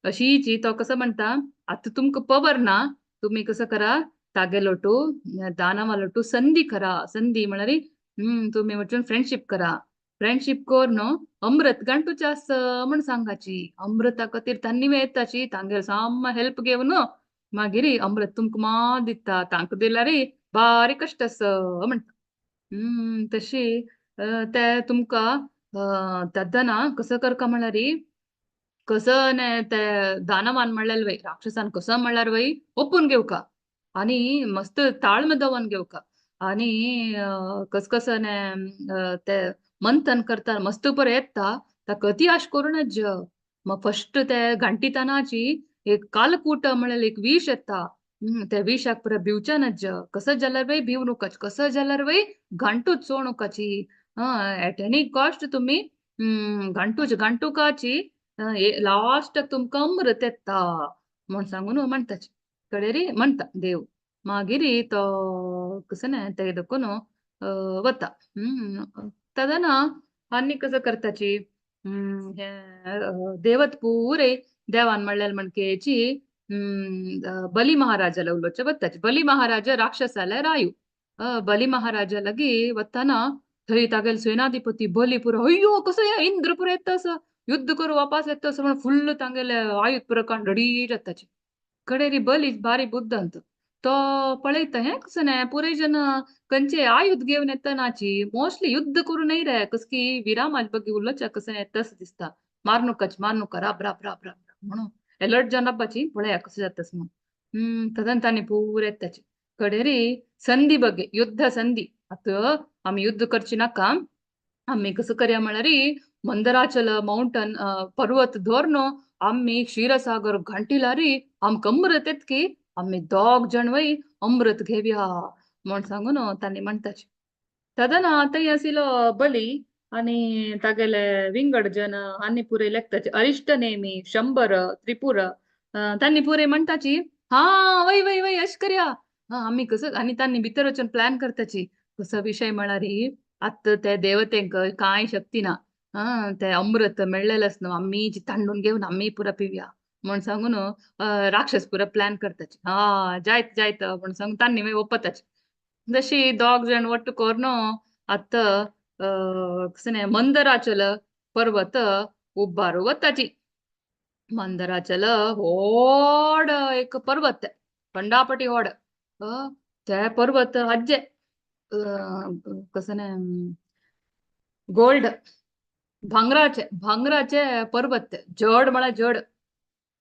अशीची तो कसं म्हणता आता तुमकां पवर ना तुम्ही कसं करा तागेलो टू दानावालो टू संधी करा संधी म्हळ्यार तुम्ही वचून फ्रेंडशिप करा फ्रेंडशिप कोर न्हू अमृत गांठूचे आस म्हण सांगाची अमृता खातीर तांणी येताची तांगेर साम हेल्प घेवन मागीर अमृत तुमकां मात दिता तांकां दिल्यार बारी कश्ट आस म्हणटा तशी ते तुमकां तद्दना कसं करका म्हळ्यार कसं ने ते दानवान म्हणलें वय राक्षसान कसं म्हणल्यार वय ओपून घेवका आणि मस्त ताळम दवन घेवका आणि कस कसं ने ते मंथन करता मस्त बरें येता ताका अती आश करूनच मग फर्स्ट ते घंटीतनाची एक कालकूट म्हळ्यार एक विष येता ते विषाक पुरा भिवच्यानच कसं जाल्यार वय भिव नकाच कसं जाल्यार वय घंटूच चोणुकाची एट एनी कॉस्ट तुम्ही घंटुकाची लास्ट तुमकां अमृत येता म्हण सांगून म्हणटाची कडेन म्हणटा देव मागीर तो कसं ने ते देखून वता तदना आनी कसं करताची देवत पुरे देवान म्हणल्यार म्हणकेची बली महाराजाला उलोवचें वताची बली महाराजा राक्षस जाल्यार रायू बली महाराजा लागी वताना थंय तागेलो सेनाधिपती बली पुरो अय्यो कसो या इंद्र पुरो येता असो युद्ध करू वापस येता असो म्हण फुल्ल तांगेले आयुध पुरो काडून रेडी जाताची कडेरी बली बारी बुद्धंत तो पळयता हे कसं ने पुरे जन खंयचे आयुध घेवन येतनाची मोस्टली युद्ध करू नही रे कसकी विरामाज बगी उलोवच्या कसं येतस दिसता मारनुका राब राब राब राब म्हणून अलर्ट जावन रावपाची पळया कसं जातस म्हणून तदन तांणी पूर येताची कडेरी संधी बगे युद्ध संधी आता आम्ही युद्ध करची नाका आम्ही कसं करया म्हळ्यार मंदराचल माउंटन पर्वत धोरन आम्ही क्षीरसागर घंटिलारी आमकां अमृत येतकी आम्ही दोग जण वय अमृत घेवया म्हण सांगून तांणी म्हणताची तदना थंय आशिल्लो बली आणि तागेले विंगड जन आनी पुरे लेखताचे अरिष्ट नेमी शंबर त्रिपुर तांणी पुरे म्हणटाची हा वय वय वय अश करया आम्ही कसं आणि तांणी भितर वचून प्लॅन करताची कसो विषय म्हळ्यार आत्ता ते देवतेंक कांय शक्ती ना ते अमृत मेळ्ळेलेंच न्हू आम्ही तांडून घेवन आम्ही पुरा पिवया म्हण सांगून राक्षस पुरा प्लॅन करताची जायत जायत म्हण सांगून तांणी मागीर ओपताची जशी दोग जण ಒಟ್ಟು कोर्न ಅತ್ತ कसने मंदराचल पर्वत उब्बारू वताची मंदराचल व्हड एक पर्वत पंडापटी व्हड ते पर्वत अज्जे कसने गोल्ड भांगराचे पर्वत जड म्हळ्यार जड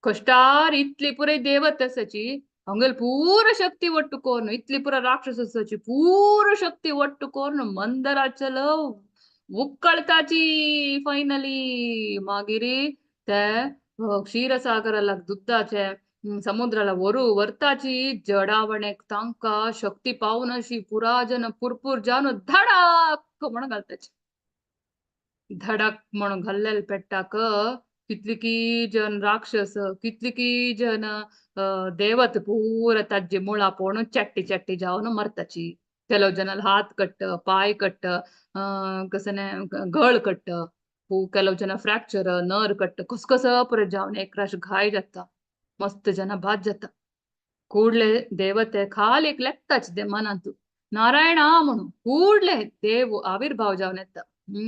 कष्टार इतली पुरे देवत असाची हंगल पूर शक्ती ಒಟ್ಟು कोर्न इतली पुरा राक्षसाची पूर शक्ती ಒಟ್ಟು कोर्न मंदराचल उक्कळताची फायनली मागिरी ते क्षीरसागराला दुद्धाचे समुद्राला वरताची जडावणेक तांका शक्ती पावून अशी पुरा जन पुरपूर जावन धडाक म्हण घालताची धडक म्हणून घाल्लेले पेट्टाक कितलिकी जन राक्षस कितलिकी जन देवत पूर ताजी मुळा पळोवन चट्टी चट्टी जावन मरताची ಕೆಲವು ಜನ हात कट्ट पाय कट्ट कसने गळ कट्ट ಕೆಲವು ಜನ फ्रॅक्चर नर कट्ट कस पुरे जावन एक राश घाय जाता मस्त जन बाद जाता ಕೂಡ್ಲೆ ದೇವತೆ खालीक लेखताच दे मनांतू नारायणा म्हणून ಕೂಡ್ಲೆ देव आविर्भाव जावन येता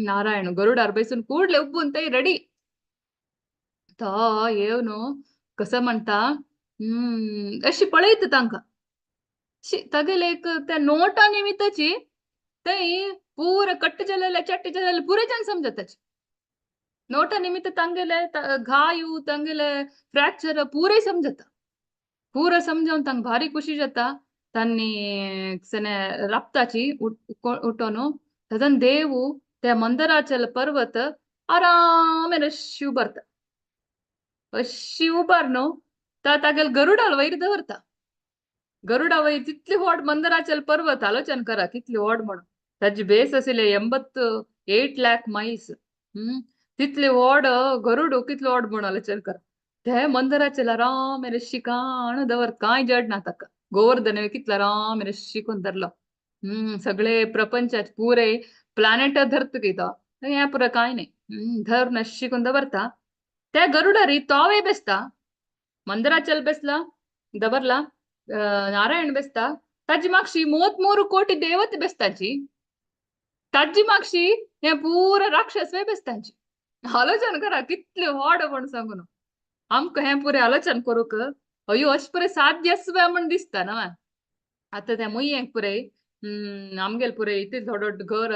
नारायण गरुडार बैसून कुडले उबून ते रेडी. तो येवनो कसं म्हणता अशी पळयत तांकां तागेले एक त्या नोटा निमित्ताची थंय पूर कट्ट जालेले चट्ट जालेले पुरे जन समजताची नोटा निमित्त तांगेले घायू तांगेले फ्रॅक्चर पुरे समजता पूरा समजावन तांकां भारी खुशी जाता तांणी सने रप्ताची उठोनु तदन देवू त्या मंदराचल पर्वत आरामेन अशी उबरता अशी उबारनु तागेल गरुडाल वयर दवरता गरुडा वयर तितली व्हड मंदराचल पर्वत आलोचन करा कितली व्हड म्हणून ताजी बेस आशिल्ले 88 लाख मायल्स तितले व्हड गरुड कितलो व्हड म्हणून आलोचन करा ते मंदराचेर आरामेन शिकाण दवरता कांय जड ना ताका गोवर्धन कितलो आरामेन शिकून धरलो सगळे प्रपंचाचे पुरे प्लॅनेट धरता की तो हें पुरो कांय नाही धरून शिकून दवरता त्या गरुडारी तोवे बेसता मंदराचल बेसला दवरला नारायण बेसता ताजी मागशी 33 कोटी देवत बेसताची ताजी मागशी हे पूर राक्षस बेसतांची आलोचन करा कितले व्हड म्हण सांगून आमकां हें पुरे आलोचन करूंक अयो अशें पुरे साध्य म्हण दिसता ना आता त्या मुयेक पुरे आमगेल पुरे इतले व्हड व्हड घर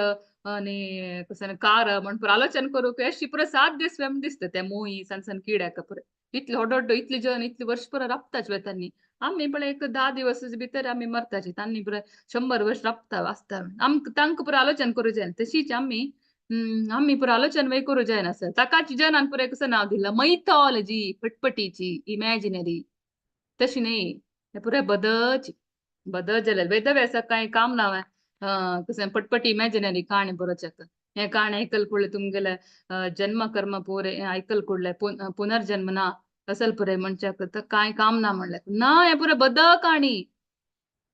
आणि कसं कार म्हण पुरो आलोचन करूंक अशी पुरे साध्य म्हण दिसता त्या मुई सन किड्याक पुरे इतले व्हड व्हड इतली जन इतली वर्ष पुरो राबताच वेतांनी आम्ही पण एक 10 दिवस भितर आम्ही मरताची तांनी पुरे 100 वर्ष राबता वाचता तांकां पुरो आलोचन करूं जाय तशीच आम्ही पुरो आलोचन वय करूं जायना सर ताकाची जनान पुरे कसं नाव दिलं मैथॉलॉजी फटफटीची इमॅजिनरी तशी नाही हे पुरे बदल जाले वेदव्यासाक कांय काम ना कसं पटपटी इमॅजिनरी काणी बरोवच्याक हे काण ऐकल कुडले तुमगेले जन्म कर्म पुरे ऐकल कुडले पुनर्जन्म ना असल पुरे म्हणच्याक कांय काम ना म्हणले ना हे पुरे बदल काणी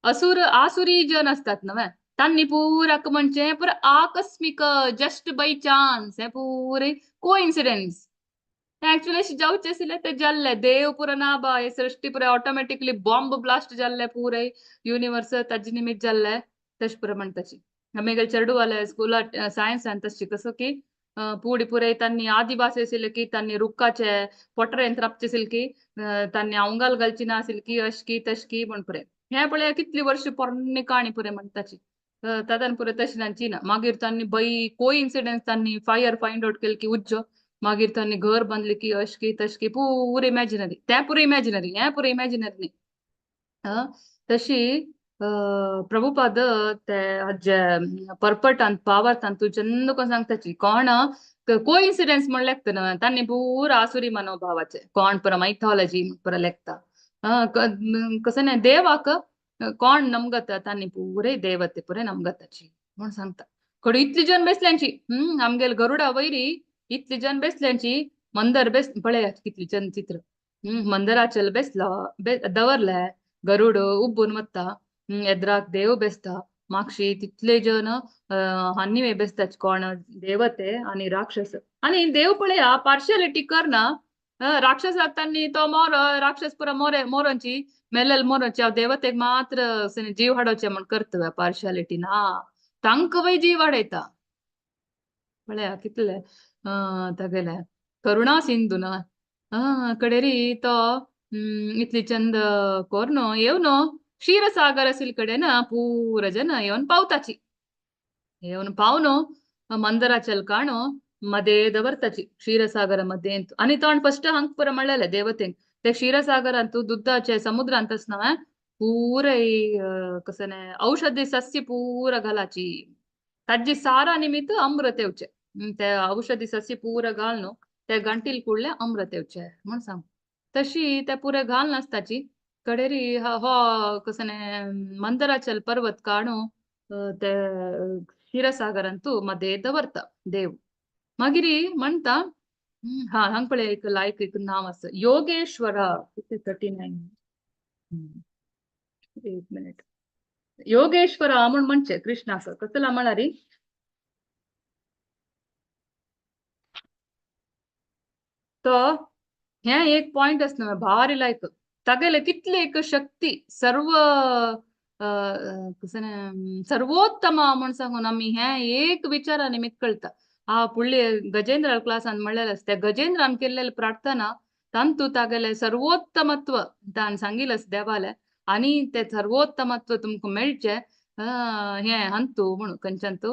आसुरी जन असतात ना तांनी पुराक म्हणजे पुरे आकस्मिक जस्ट बाय चान्स हे पुरे कोइन्सिडेंस ऍक्च्युअली अशी जावचे आशिल्ले ते जाल्ले देव पुरो ना बा हे सृष्टी पुरे ऑटोमॅटिकली बॉम्ब ब्लास्ट जाल्ले पुरे युनिवर्स ताजे निमित्त जाल्ले तशें पुरे म्हणटाची आमगेले चेडू वाले स्कुलात सायन्सान तशें कसो की पुढे पुरे तांणी आदिवासी आशिल्ले की तांणी रुखाचे पोटरेंत राबचे आशिल्ले की तांणी अवंगाल घालची ना आशिल्ली की अशकी तशकी म्हण पुरे हे पळय कितली वर्ष पोरणी काणी पुरे म्हणटाची तातून पुरे तशें तांची ना मागीर तांणी बाई कोइन्सिडन्स तांणी फायर फायंड आउट केले की उज्जो मागीर तांणी घर बांधले की अशकी तशकी पुरे इमॅजिनरी ते पुरे इमॅजिनरी हे पुरे इमॅजिनरी न्ही तशी प्रभुपाद ते हाजे पर्पटान पावरान तू जेन्ना सांगताची कोण कोइन्सिडेंस म्हण लेखता न्हू तांणी पुरा आसुरी मनोभावाचे कोण पुरा मायथॉलॉजी पुरा लेखता कसं नाही देवाक कोण नमगता तांणी पुरे देवते पुरे नमगताची म्हण सांगता खडी इतली जन बेसल्यांची आमगेल गरुडा वयरी इतली जन बेसल्यांची मंदर पळय कितली जन चित्र मंदराचल बेसलो दवरले गरुड उब्बून वता एद्राक देव बेसता मागशी तितले जन हान्नी बेसताच कोण देवते आणि राक्षस आणि देव पळया पार्शियालिटी करना राक्षसाक तांणी तो मोर राक्षस पुरा मोरांची मेलेल मोरांची देवतेक मात्र जीव हाडोवचे म्हण करता पार्शियालिटी ना तांकां वय जीव हाडयता पळया कितले तागेले करुणा सिंधू ना कडेरी तो इतली चंद कोरनो येवनो क्षीरसागर असिल कಡೆ पूर जन येवन पावताची येवन पावनो मंदराचल काणो मध्ये दवरताची क्षीरसागर मध्ये आणि तोंड फस्ट हांग पुरा म्हणलेले देवतेक ते क्षीरसागरांत दुधाचे समुद्रांत असना पुरे कसं औषधी सस्य पूरा घालाची ताजी सारा निमित्त अमृत येवचे ते औषधी सस्य पूरा घालनो ते गंटील कुडले अमृत येवचे म्हण सांग तशी ते पुरे घाल नासताची कडेरी हो कसं मंदराचल पर्वत काणू ते क्षीरसागरांतू मध्ये दवरता देव मागिरी म्हणता हा हांग पळय एक लायक एक नाव असं योगेश्वर 39 एक मिनिट योगेश्वर म्हण म्हणचे कृष्णाक कसला म्हणारी तो हे एक पॉइंट असना भारी लायक तागेले तितले एक शक्ती सर्व कसं सर्वोत्तम म्हण सांगून आम्ही हे एक विचारा निमित्त कळता आ पुढले गजेंद्र क्लासान म्हणलेलं त्या गजेंद्रान केलेलं प्रार्थना तांतू तागेले सर्वोत्तमत्व तान सांगितलं देवाले आणि ते सर्वोत्तमत्व तुमका मेळचे हे अंतू म्हणून खंयचंतू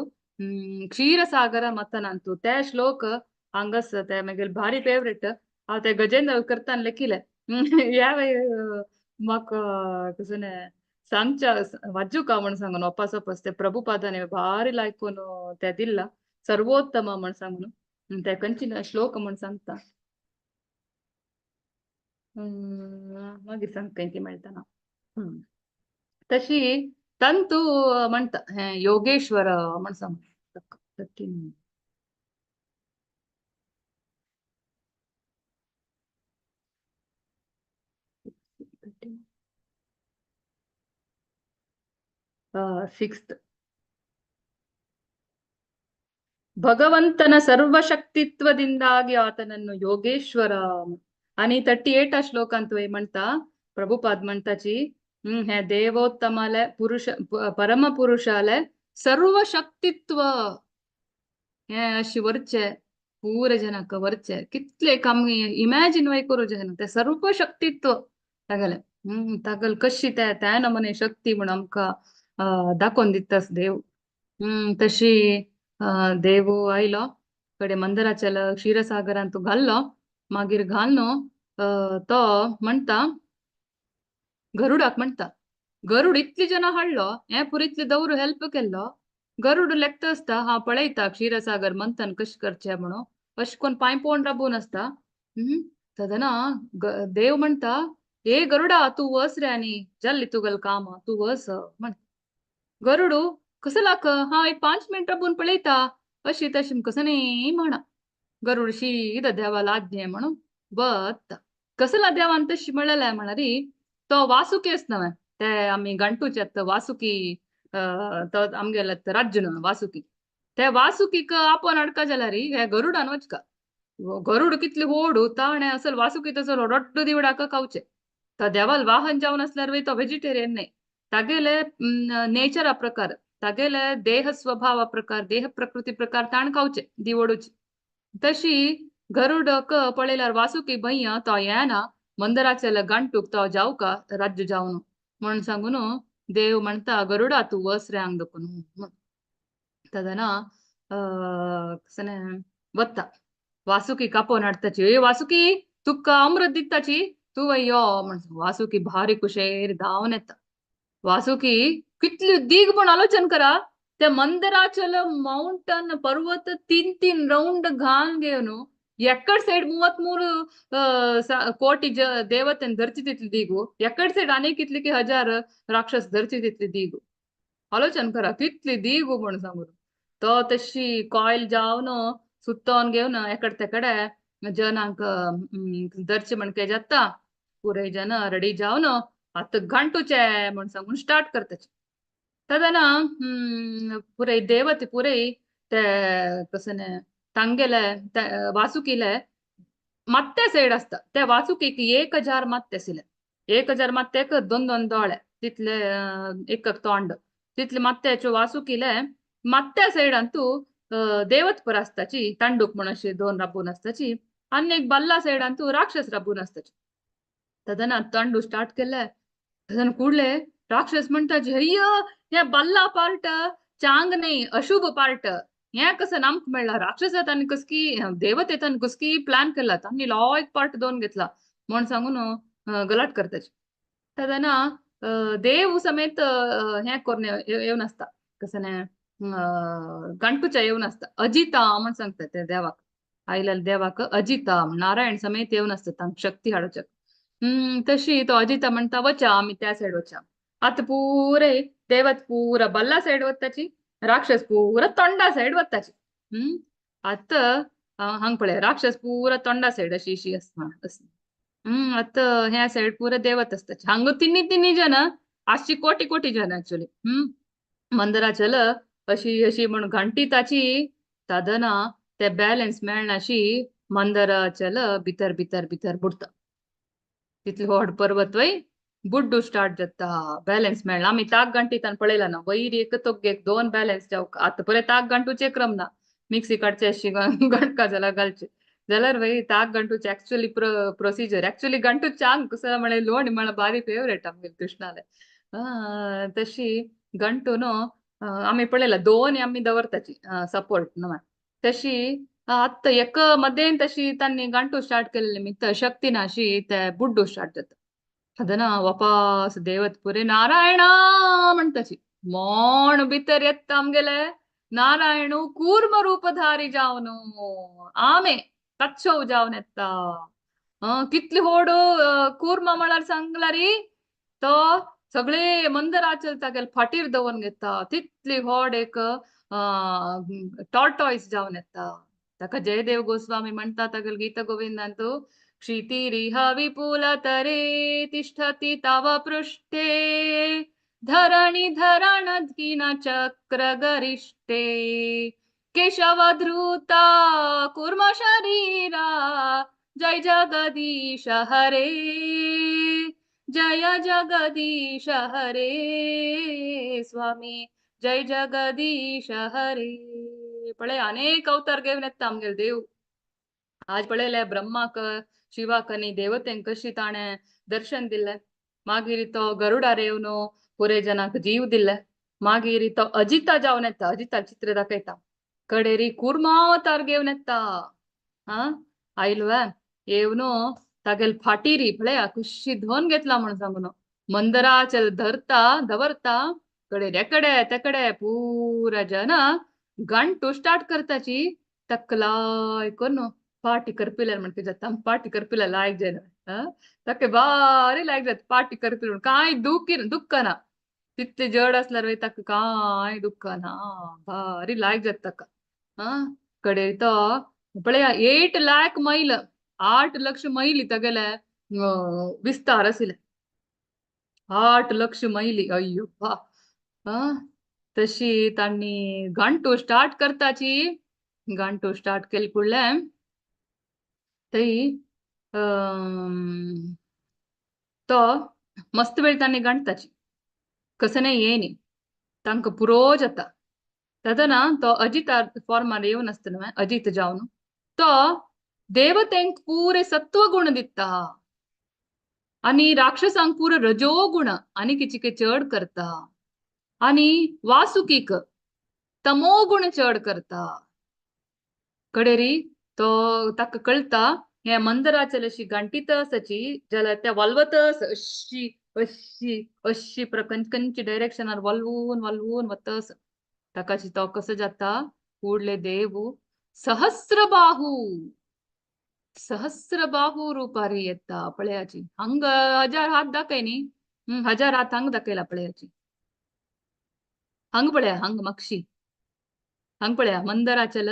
ಕ್ಷೀರಸಾಗರ ಮಥನಂತೂ ते श्लोक हंगस ते मागीर भारी फेवरेट हांव ते गजेंद्र करताना लेखिले ह्या म्हाका कसं सांगच्या वाजू का म्हण सांगून वापस वापस ते प्रभुपादाने भारी लायकून ते दिला सर्वोत्तम म्हण सांगून ते खंयची श्लोक म्हण सांगता मागीर सांग खंयची मेळटा तशी तंतू म्हणता हे योगेश्वर म्हण सांग 13 ಸಿಕ್ಸ್ತ್ ಭಗವಂತನ ಸರ್ವಶಕ್ತಿತ್ವದಿಂದಾಗಿ ಆತನನ್ನು ಯೋಗೇಶ್ವರ आणि 38 श्लोक ಅಂತೂ म्हणता प्रभुपाद म्हणताची हे देवोत्तमाले पुरुष परम पुरुषाले सर्व शक्तित्व हे अशी वरचे पूर जनक वरचे कितले कमी इमॅजिन वय करू जन ते सर्व शक्तित्व तागले तागल कशी त्या नमने शक्ती म्हणून आमका दाखवून दितास देव तशी देव आयलो कडे मंदिराच्या क्षीरसागरांत तो घाल्लो मागीर घालनो तो म्हणता गरुडाक म्हणता गरुड इतली जन हाडलो हे पुरी इतली दवरू हेल्प केल्लो गरुड लेखता असता हांव पळयता क्षीरसागर मंथन कशें करचें म्हणून अशें करून पांय पळोवन राबून आसता तदना देव म्हणता ए गरुडा तू वस रे आनी जल्ली तुगल काम तू वस म्हण गरुडू कसं लाक हा 5 मिनिट राबून पळयता अशी तशी कसं नाही म्हणा गरुड शीद देवाला आज्ञे म्हणून बत कसला देवान तशी म्हणलेल्या म्हणारी तो वासुकी असता ते आम्ही गंटूच्यात वासुकी तो आमगेला राज्य वासुकी ते वासुकीक आपण अडका जाला री हे गरुडान वचका गरुड कितली होडू ताणे असल वासुकी तसं रड्डू दिवडाक खावचे तर देवाल वाहन जावन असल्यार तो व्हेजिटेरियन नाही तागेले नेचर प्रकार तागेले देह स्वभाव प्रकार देह प्रकृती प्रकार ताण खावचे दिवडूचे तशी गरुडक पळयल्यार वासुकी भैया तो येना मंदिराचे गंटूक तो जाऊ का राज्य जावन म्हण सांगून देव म्हणता गरुडा तू वस रे हांग दखून तदना वत्ता वासुकी कापोन हाडताची ए वासुकी तुका अमृत दिताची तू यो म्हण वासुकी भारी कुशेर धांवन येता वासुकी कितली दीग पण आलोचन करा त्या मंदिराचल मौंटन पर्वत 3 रौंड घान घेवन ಎಕ್ಕಡ್ ಸೈಡ್ 33 ಕೋಟಿ ದೇವತೆನ್ ಧರ್ಚಿತಿತ್ಲಿ ದೀಗು ಎಕ್ಕಡ್ ಸೈಡ್ ಅನೇಕ कितली हजार राक्षस धरचितितली दीगु आलोचन करा कितली दीगु म्हण सांगून तो तशी कॉईल जावन सुत्तोन घेवन एकड तेकडे जनांक धरचे म्हणके जाता पुरे जन रेडी जावन आत घंटूचे म्हण सांगून स्टार्ट करताचे तदना पुरे देवते पुरे ते कसने ತಂಗೆಲೆ ವಾಸುಕಿಲೆ ಮತ್ತೆ ಸೈಡ್ असता त्या वासुकीक 1000 ಮತ್ತೆ सिले 1000 ಮತ್ತೆ दोन तितले एक तोंड तितले ಮತ್ತೆ वासुकीले ಮತ್ತೆ सैड ಅಂತೂ देवतपर असताची तांडूक म्हण अशी 2 राबून असताची आणि एक बल्ला सैड ಅಂತೂ राक्षस राबून असताची तदना तांडू स्टार्ट केले तदन कुडले राक्षस म्हणताची अय्य या बल्ला पार्ट चांग नाही अशुभ पार्ट हे कसं नामक मेळला राक्षसांनी कसकी देवतेतान कसकी प्लॅन केला त्यांनी लॉ एक पार्ट 2 घेतला म्हण सांगून गलाट करताची तदना देव समेत हे कोरणे येवन असता कसने गंटूच्या येवन असता अजिता म्हण सांगता ते देवाक आयलेल्या देवाक अजिता नारायण समेत येवन असता तांक शक्ती हाडोवच्या तशी तो अजिता म्हणता वचा आम्ही त्या साइड वचा आता पुरे देवत पुरा बल्ला साइड वताची राक्षस पूरा तोंडा सैड वताची आत हांग पळय राक्षस पूरा तोंडा सैड अशी अशी असता आत ह्या सैड पुरा देवत असताची हांग तिन्नी जन 800 कोटी जन ऍक्च्युअली मंदिराचल अशी अशी म्हण घंटी ताची तदना ते बॅलन्स मेळनाशी मंदिराचल भितर भितर भितर बुडता तितली व्हड पर्वत वय बुड्डू स्टार्ट जाता बॅलन्स मेळना आम्ही ताक गंटी तान पळयला ना वयर एक तोग्गेक 2 बॅलन्स जावक आता पळय ताक गंटूचे क्रम ना मिक्सी काडचे अशी गणका जाल्यार घालचे जाल्यार वय ताक गंटूचे ऍक्च्युअली प्रोसिजर ऍक्च्युअली गंटूचे आंग कसं म्हळे लोणी म्हळ्यार बारी फेवरेट आमगे कृष्णाले तशी गंटू न्हू आमी पळयला दोन आमी दवरताची सपोर्ट न्हू तशी आत्ता एक मध्येन तशी तांणी गंटू स्टार्ट केल्ले निमित्त शक्ती नाशी ते बुड्डू स्टार्ट जाता ಅದನ್ನ ವಾಪಸ್ ದೇವತ್ ಪುರಿ ನಾರಾಯಣ म्हणताची मोण भितर येता आमगेले नारायणू कूर्म रूपधारी जावन आमे कच्छव जावन येता कितली व्हड कूर्म म्हळ्यार सांगला री तो सगळे मंदिराचे तागेले फाटीर दवरून घेता तितली व्हड एक टॉर्टॉयस जावन येता ताका जयदेव गोस्वामी म्हणटा तागेले गीत गोविंदांत क्षितिरिह विपुलतरे तिष्ठति तव पृष्ठे धरणिधरणधीन चक्रगरिष्ठे केशवधृता कुर्म शरीरा जय जगदीश हरे जय जगदीश हरे स्वामी जय जगदीश हरे पळे अनेक अवतार घेवन येता आमगेले देव आज पळयले ब्रह्माक शिवाक आनी देवतेंक कशी ताणें दर्शन दिले मागीर तो गरुडार येवन पुरे जनाक जीव दिले मागीर तो अजिता जावन येता अजिता चित्र दाखयता कडेरी कुर्मावतार घेवन येता आयलो येवन तागेल फाटीरी पळया कशी धन घेतला म्हण सांगून मंदिराचे धरता दवरता कडेर एकडे तेकडे पुरा जन गंटू स्टार्ट करताची तकलाय करून पार्टी करपिल्यार म्हणटा जाता पार्टी करपिल्यार लायक जायना ताका बारी लायक जाता पार्टी करपिल्यार कांय दुख्ख ना तितले जड असल्यार वय ताका कांय दुख्ख ना बारी लायक जाता ताका कडेर तो पळया 8 लाख मैल 8 लक्ष मैली तागेले विस्तार आशिल्ले 8 लक्ष मैली अय्यो बा तशी तांणी घंटो स्टार्ट करताची घंटो स्टार्ट केले फुडले थंय तो मस्त वेळ तांणी गणताची कसने येनी तांकां पुरो जाता तदना तो अजिता फॉर्मार येवन आसता न्हू अजित जावन तो देवतेंक पुरे सत्वगुण दिता आणि राक्षसांक पुरो रजोगुण आणि किचिके चड करता आणि वासुकीक तमोगुण चड करता कडेरी तो ताका कळता हे मंदिराचे अशी घंटीत आसाची जाल्यार त्या वल्वतस अशी अशी अशी खंयची डायरेक्शनार वल्वून वल्वून वतस ताकाची तो कसो जाता फुडले देव सहस्रबाहू रुपारी येता पळयाची हंग 1000 हात दाखय न्ही 1000 हात हंग दाखयला पळयाची हंग पळया हंग मक्षी हंग पळया मंदिराचल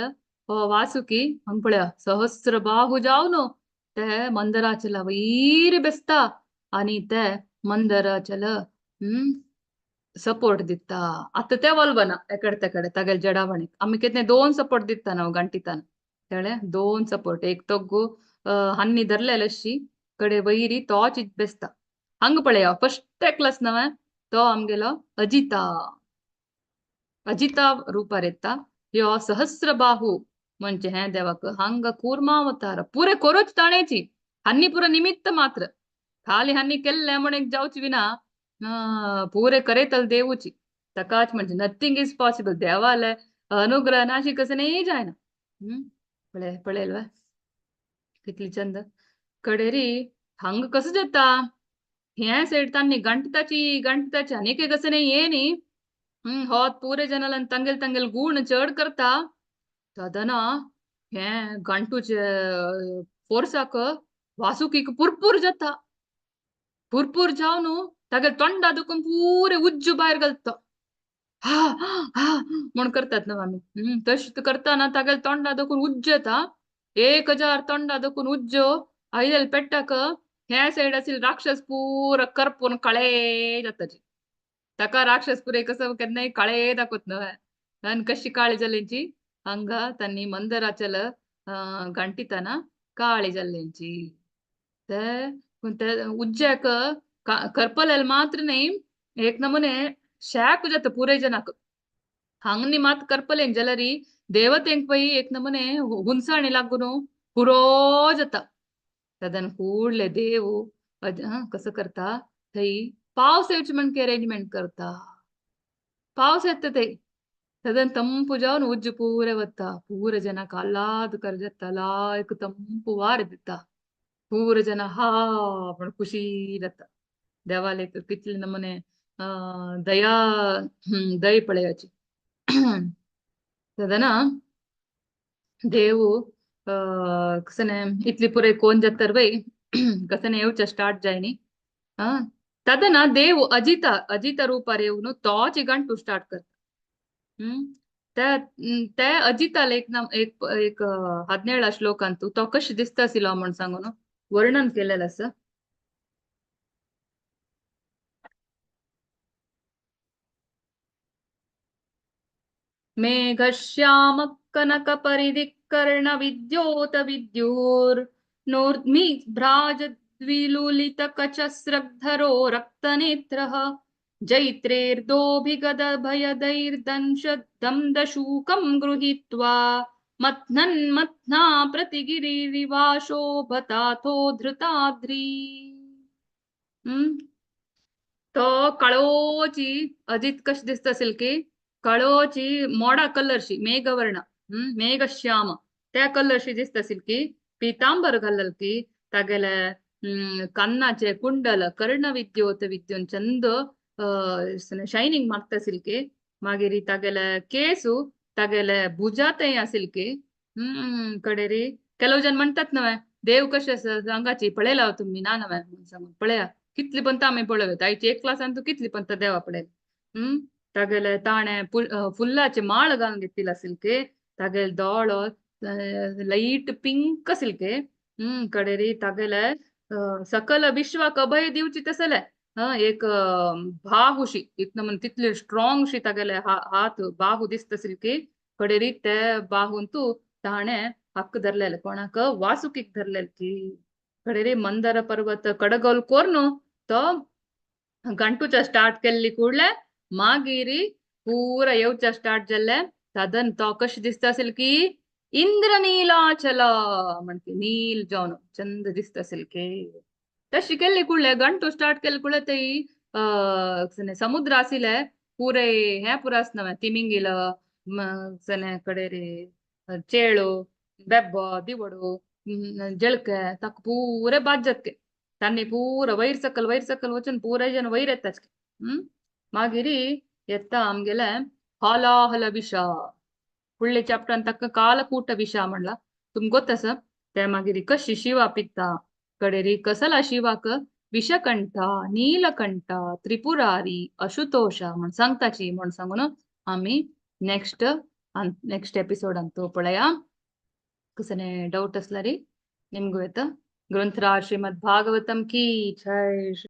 वासुकी हंग पळया सहस्रबाहू जावन ते मंदिराचल वैर बेसता आणि ते मंदिराचल सपोर्ट दिता आता ते वल्वना एकडे तेकडे तागेले जडावणीक आमी कितें 2 सपोर्ट दिता न्हू गंटितान कळ्ळें 2 सपोर्ट एक तो हन्नी धरलेले अशी कडे वैरी तोच बेसता हंग पळया फर्स्ट क्लास न्हू तो आमगेलो अजिता रूपार येता यो सहस्रबाहू म्हणजे हे देवाक हंग कूर्मावतार पुरे करूच ताणेची हन्नी पुरो निमित्त मात्र खाली हन्नी केल्ले म्हणून जावची विना पुरे करेतल देवूची तकाच म्हणजे नथिंग इज पॉसिबल देवाले अनुग्रह नाशी कसं नाही जायना पळयलवा कितली चंद कडेरी हंग कसं जाता हे साइड तांणी गंटताची आनीक कसं नाही येनी होत पुरे जनालन तंगेल गुण चड करता तदना हे गंटूचे फोर्साक वासुकीक पुरपूर जाता पुरपूर जावन तागेले तोंडा दुखून पुरे उज्ज भायर घालता हा हा म्हण करतात न्हू आमी तशें करतना तागेले तोंडा दुखून उज्ज येता 1000 तोंडा दुखून उज्ज आयलेले पेट्टाक हे साइड आशिल्ले राक्षस पूर करपून काळे जाताचे ताका राक्षस पुरे कसं केन्नाय काळे दाखवत न्हू आनी कशी काळी जाल्लींची हांगा तांणी मंदिराचल घंटिताना काळी जाल्लींची ते उज्ज्याक करपलेले मात्र न्ही एक नमुने शाक जाता पुरे जनाक हांगनी मात करपलें जाल्यारी देवतेंक पै एक नमुने हुंसाणी लागून पुरो जाता. सदन फुडले देव कसं करता थंय पावस येवचे म्हणके अरेंजमेंट करता. पावस येता थंय. सदन ತಂಪು ಜಾವನ್ ಉಜ್ಜು ಪೂರೆ ಬತ್ತ ಪೂರ ಜನ ಆಹ್ಲಾದಕರ ಜತ್ತ ಲಾಯ್ಕ್ ತಂಪು ವಾರ ದಿತ್ತ ಪೂರ ಜನ ಹಾ पण ಖುಷಿ ಇರತ್ತ देवालेक कितले नमने दया दय पळयाची सदना देव कसने इतली पुरे कोण जातर वय कसने येवच्या स्टार्ट जायनी तदना देव अजिता रूपार येवन तोच गंटू स्टार्ट करता. हम्म ते अजिताल एक 17 श्लोकांतू तो कश दिसता आशिल्लो म्हण सांगून वर्णन केलेलं आसा. मेघश्याम कनक परिदिक्कर्ण विद्योत विद्युर्नोर्मी भ्राज द्विलुलित कचस्रग्धरो रक्तनेत्रः जैत्रेर्दोभिगदभयदैर्दंश दंदशूकं गृहीत्वा मथ्नन्मथ्ना प्रतिगिरिरिवाशोभताथो धृताद्री. तो काळोची अजित कश दिसता असेल की काळोची मोडा कलरशी मेघवर्ण मेघश्याम त्या कलरशी दिसता असेल की पितांबर घालल की तागेले कन्नाचे कुंडल कर्ण विद्योत विद्योन चंद ಶೈನಿಂಗ್ ಮಾಡ್ತಾ ಸಿಲ್ಕೆ ಮಾಗಿರಿ ತಾಗೆಲೆ ಕೇಸು ತಾಗೆಲೆ ಭುಜಾತೆ ಸಿಲ್ಕೆ ಕಡೆರಿ ಕೆಲವು ಜನ म्हणतात नवे देव कशे सांगाची पळेला तुम्ही ना नवे सांगून पळया कितली पण आम्ही पळवत आयची एक क्लासान तू कितली पण देवा पडेल. तागेले ताणे फुल्लाचे माळ घालून घेतली सिल्के तागेले दोळो लईट पिंक सिल्के कडेरी तागेले सकल विश्वाक अभय दिवची तसले एक बाहुशी एक नमन तितले स्ट्रॉंग शी तागेले हात बाहू दिसता सिल्के कडेरी ते बाहून तू ताणे हक्क धरलेले कोणाक वासुकीक धरलेले की कडेरी मंदार पर्वत कडगोल कोर्नु तो गंटूच्या स्टार्ट केल्ली कुडले मागिरी पूरा येवच्या स्टार्ट जाल्ले सदन तो कश दिसता असेल की इंद्र नीलाचल म्हणके नील जावन चंद दिसता असेल की तशी केल्ली कुडले गंटू स्टार्ट केले कुडले ते समुद्र आसिले पुरे हे पुरा आसना तिमिंगिल कडेरी चेळो बेब्बो दिवडो जळके तक पूरे बाजतके तांनी पूरा वैर सकल वचून पुरे जन वैर येताच मागिरी येता आमगेले हलाहल विष फुडले चॅप्टरान ताका कालकूट विष म्हणला तुमका गोतस ते मागिरी कशी शिवा पिता कडेरी कसला शिवाक विषकंठ नीलकंठ त्रिपुरारी अशुतोष म्हण सांगताची म्हण सांगून आम्ही नेक्स्ट एपिसोड अंतू पळया कसने डाउट असला री निमगू येता ग्रंथराज श्रीमद् भागवतम की जय.